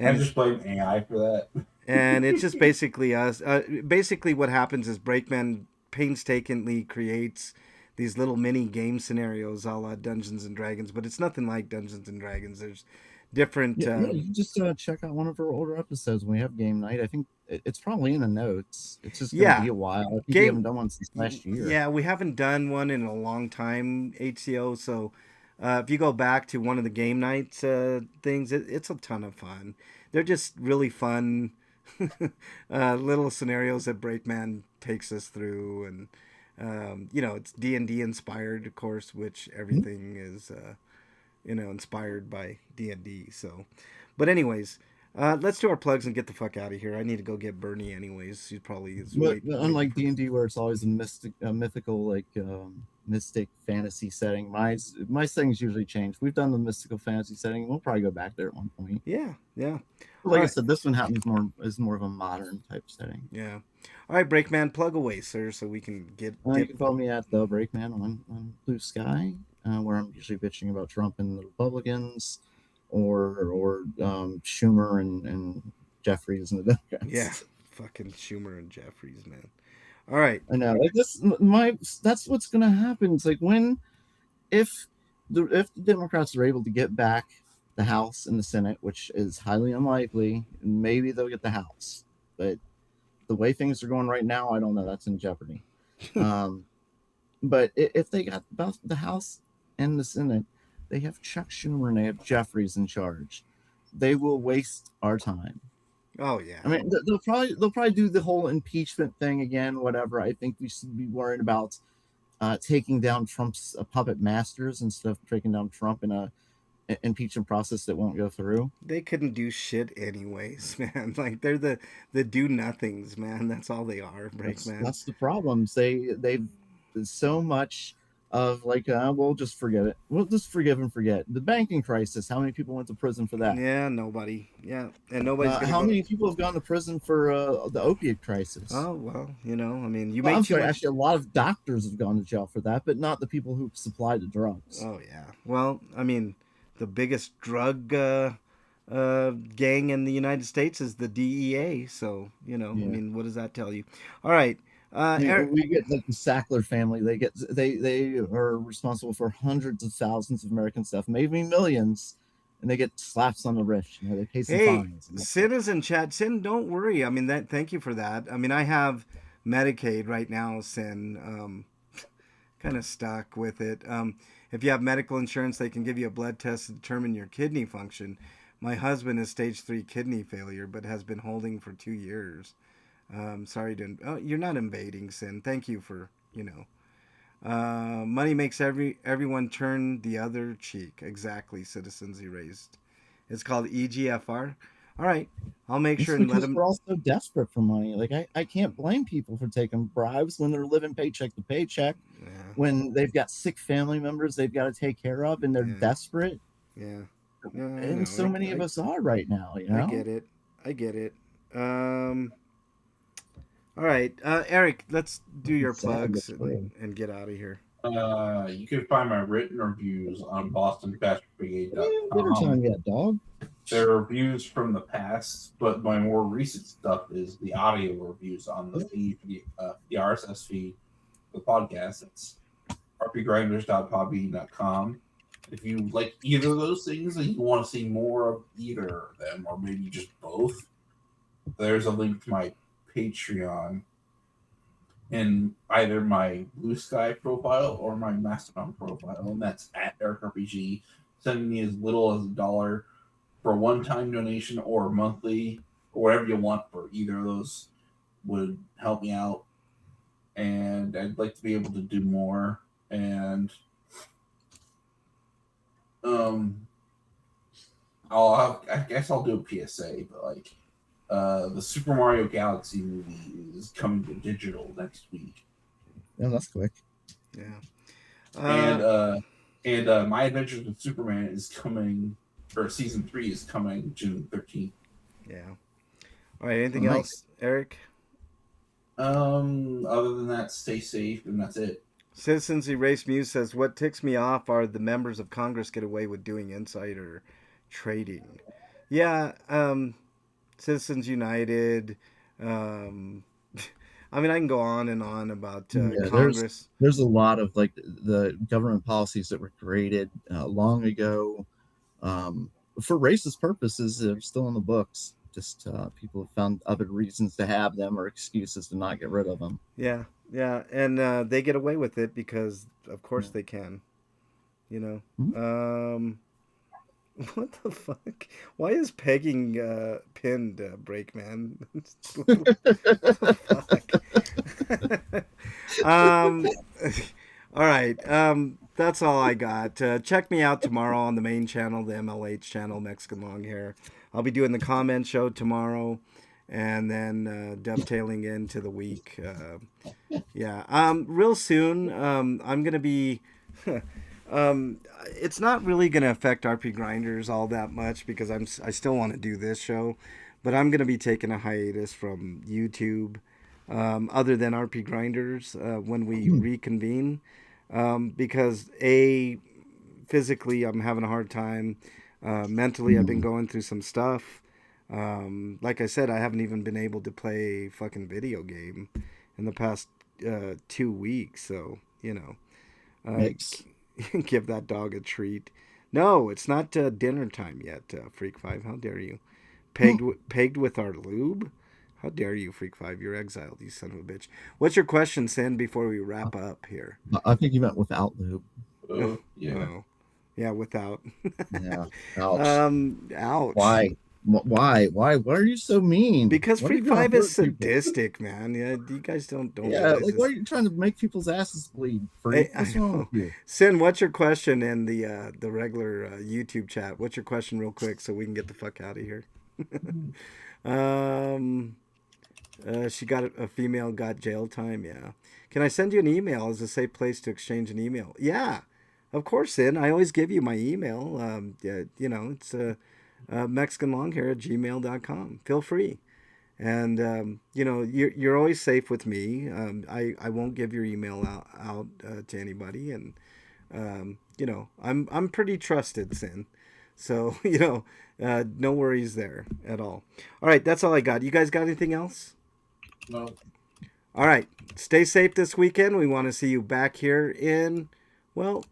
Speaker 2: I just blame AI for that.
Speaker 1: And it's just basically us. Basically, what happens is Breakman painstakingly creates these little mini game scenarios a la Dungeons and Dragons, but it's nothing like Dungeons and Dragons. There's different.
Speaker 3: You can just check out one of our older episodes when we have game night. I think it's probably in the notes. It's just gonna be a while. I think we haven't done one since last year.
Speaker 1: Yeah, we haven't done one in a long time, HCO. So if you go back to one of the game night things, it's a ton of fun. They're just really fun little scenarios that Breakman takes us through, and it's D&D inspired, of course, which everything is inspired by D&D. So, but anyways, let's do our plugs and get the fuck out of here. I need to go get Bernie anyways. He probably is.
Speaker 3: But unlike D&D, where it's always a mythical, like mystic fantasy setting, my settings usually change. We've done the mystical fantasy setting. We'll probably go back there at one point.
Speaker 1: Yeah.
Speaker 3: Like I said, this one is more of a modern type setting.
Speaker 1: Yeah. All right, Breakman, plug away, sir, so we can get.
Speaker 3: You can follow me at the Breakman on Blue Sky, where I'm usually bitching about Trump and the Republicans, or Schumer and Jeffries and the Democrats.
Speaker 1: Yeah, fucking Schumer and Jeffries, man. All right.
Speaker 3: I know, like that's what's gonna happen. It's like if the Democrats are able to get back the House and the Senate, which is highly unlikely, maybe they'll get the House. But the way things are going right now, I don't know. That's in jeopardy. But if they got both the House and the Senate, they have Chuck Schumer and they have Jeffries in charge. They will waste our time.
Speaker 1: Oh yeah.
Speaker 3: I mean, they'll probably do the whole impeachment thing again. Whatever. I think we should be worried about taking down Trump's puppet masters instead of taking down Trump in a impeachment process that won't go through.
Speaker 1: They couldn't do shit anyways, man. Like they're the do nothings, man. That's all they are, Breakman.
Speaker 3: That's the problem. They've so much of like, we'll just forget it. We'll just forgive and forget. The banking crisis. How many people went to prison for that?
Speaker 1: Yeah, nobody. Yeah, and nobody's.
Speaker 3: How many people have gone to prison for the opiate crisis?
Speaker 1: Oh well, I mean, you
Speaker 3: well,
Speaker 1: made
Speaker 3: I'm
Speaker 1: too
Speaker 3: sorry,
Speaker 1: much.
Speaker 3: actually, a lot of doctors have gone to jail for that, but not the people who supplied the drugs.
Speaker 1: Oh yeah. Well, I mean, the biggest drug gang in the United States is the DEA. So I mean, what does that tell you? All right.
Speaker 3: We get like the Sackler family. They are responsible for hundreds of thousands of American stuff, maybe millions, and they get slaps on the wrist. They pay some fines.
Speaker 1: Sin is in chat. Sin, don't worry. I mean, thank you for that. I mean, I have Medicaid right now. Sin, kind of stuck with it. If you have medical insurance, they can give you a blood test to determine your kidney function. My husband is stage 3 kidney failure, but has been holding for 2 years. Sorry to. Oh, you're not invading, Sin. Thank you for money makes everyone turn the other cheek. Exactly, citizens erased. It's called EGFR. All right, I'll make sure and let them.
Speaker 3: We're all so desperate for money. Like I can't blame people for taking bribes when they're living paycheck to paycheck.
Speaker 1: Yeah.
Speaker 3: When they've got sick family members they've got to take care of and they're desperate.
Speaker 1: Yeah.
Speaker 3: And so many of us are right now.
Speaker 1: I get it. All right, Eric, let's do your plugs and get out of here.
Speaker 2: You can find my written reviews on BostonBastardBrigade.com.
Speaker 3: Never time yet, dog.
Speaker 2: They're reviews from the past, but my more recent stuff is the audio reviews on the feed, the RSS feed. the podcast. It's rpgrinders.podbean.com. If you like either of those things and you want to see more of either of them, or maybe just both, there's a link to my Patreon in either my Blue Sky profile or my Mastodon profile, and that's at RPG. Send me as little as $1 for a one-time donation or monthly, or whatever you want for either of those would help me out. And I'd like to be able to do more. And I guess I'll do a PSA, but like the Super Mario Galaxy movie is coming to digital next week.
Speaker 3: Yeah, that's quick.
Speaker 1: Yeah.
Speaker 2: And My Adventures with Superman is coming, or season 3 is coming June 13th.
Speaker 1: Yeah. All right. Anything
Speaker 3: Nice.
Speaker 1: else, Eric?
Speaker 2: Other than that, stay safe, and that's it.
Speaker 1: Citizens Erase Muse says, what ticks me off are the members of Congress get away with doing insider trading. Yeah, Citizens United. I mean, I can go on and on about Congress.
Speaker 3: There's a lot of like the government policies that were created long ago for racist purposes. They're still in the books. Just people have found other reasons to have them or excuses to not get rid of them.
Speaker 1: Yeah, yeah, and they get away with it because, of course, they can. You know.
Speaker 3: Mm-hmm.
Speaker 1: What the fuck? Why is pegging pinned, Breakman? What the fuck? All right. That's all I got. Check me out tomorrow on the main channel, the MLH channel, Mexican Long Hair. I'll be doing the comment show tomorrow, and then dovetailing into the week. Real soon. I'm gonna be. It's not really gonna affect RP Grinders all that much because I still want to do this show, but I'm gonna be taking a hiatus from YouTube, other than RP Grinders when we reconvene, because physically I'm having a hard time. Mentally, I've been going through some stuff. Like I said, I haven't even been able to play fucking video game in the past 2 weeks. So, you know, give that dog a treat. No, it's not dinner time yet, Freak 5. How dare you? Pegged with our lube? How dare you, Freak 5? You're exiled, you son of a bitch. What's your question, Sin, before we wrap up here?
Speaker 3: I think you meant without lube.
Speaker 2: Yeah.
Speaker 1: Oh. Yeah, without.
Speaker 3: Yeah. Ouch.
Speaker 1: Ouch.
Speaker 3: Why? Why are you so mean?
Speaker 1: Because
Speaker 3: Why are you
Speaker 1: Freak
Speaker 3: gonna
Speaker 1: 5 is
Speaker 3: hurt people?
Speaker 1: sadistic, man. Yeah, you guys don't
Speaker 3: Yeah,
Speaker 1: realize
Speaker 3: like
Speaker 1: this.
Speaker 3: why are you trying to make people's asses bleed?
Speaker 1: Hey,
Speaker 3: Freak? What's
Speaker 1: I
Speaker 3: wrong
Speaker 1: know.
Speaker 3: with you?
Speaker 1: Sin, what's your question in the regular YouTube chat? What's your question real quick so we can get the fuck out of here? She got a female got jail time, yeah. Can I send you an email as a safe place to exchange an email? Yeah, of course, Sin. I always give you my email. You know, it's mexicanlonghair@gmail.com. Feel free. And, you know, you're always safe with me. I won't give your email out to anybody. And, you know, I'm pretty trusted, Sin. So, you know, no worries there at all. All right, that's all I got. You guys got anything else?
Speaker 2: No.
Speaker 1: All right. Stay safe this weekend. We want to see you back here in, well,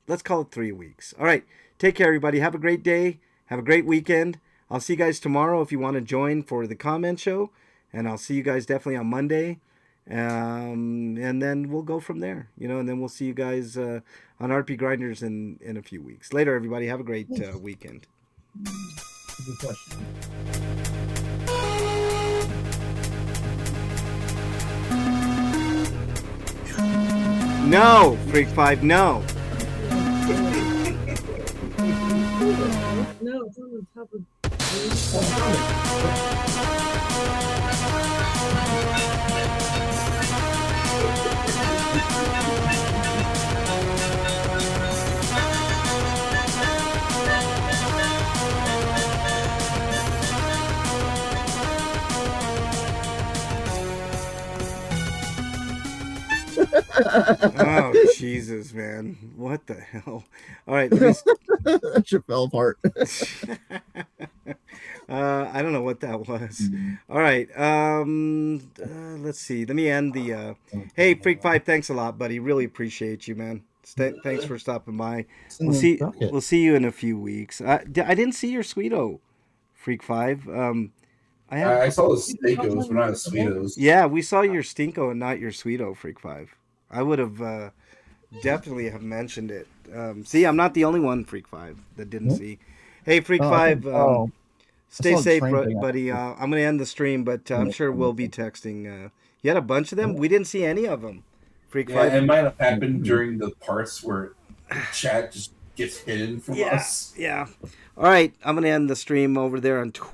Speaker 1: let's call it 3 weeks. All right. Take care, everybody. Have a great day. Have a great weekend. I'll see you guys tomorrow if you want to join for the comment show. And I'll see you guys definitely on Monday. And then we'll go from there, you know, and then we'll see you guys on RP Grinders in a few weeks. Later, everybody. Have a great weekend.
Speaker 3: Good question.
Speaker 1: No, Freak 5, no.
Speaker 6: No, it's on the top of.
Speaker 1: Oh, Jesus, man. What the hell? All right. Let me...
Speaker 3: That shit fell apart.
Speaker 1: I don't know what that was. All right. Let's see. Let me end the. Hey, Freak Five, thanks a lot, buddy. Really appreciate you, man. Thanks for stopping by.
Speaker 3: It's in
Speaker 1: We'll
Speaker 3: the
Speaker 1: see.
Speaker 3: bucket.
Speaker 1: We'll see you in a few weeks. I didn't see your Sweeto, Freak Five. I have.
Speaker 2: I saw the Stinko's, but not the Sweetos.
Speaker 1: Yeah, we saw your Stinko and not your Sweeto, Freak Five. I would have definitely have mentioned it. See, I'm not the only one, Freak Five, that didn't see. Hey, Freak Five. Stay
Speaker 3: saw the
Speaker 1: safe,
Speaker 3: train thing
Speaker 1: buddy. I'm going to end the stream, but I'm sure we'll be texting. You had a bunch of them? We didn't see any of them. Freak
Speaker 2: Yeah,
Speaker 1: Five.
Speaker 2: it might have happened during the parts where chat just gets hidden from us.
Speaker 1: Yeah. All right. I'm going to end the stream over there on Twitter.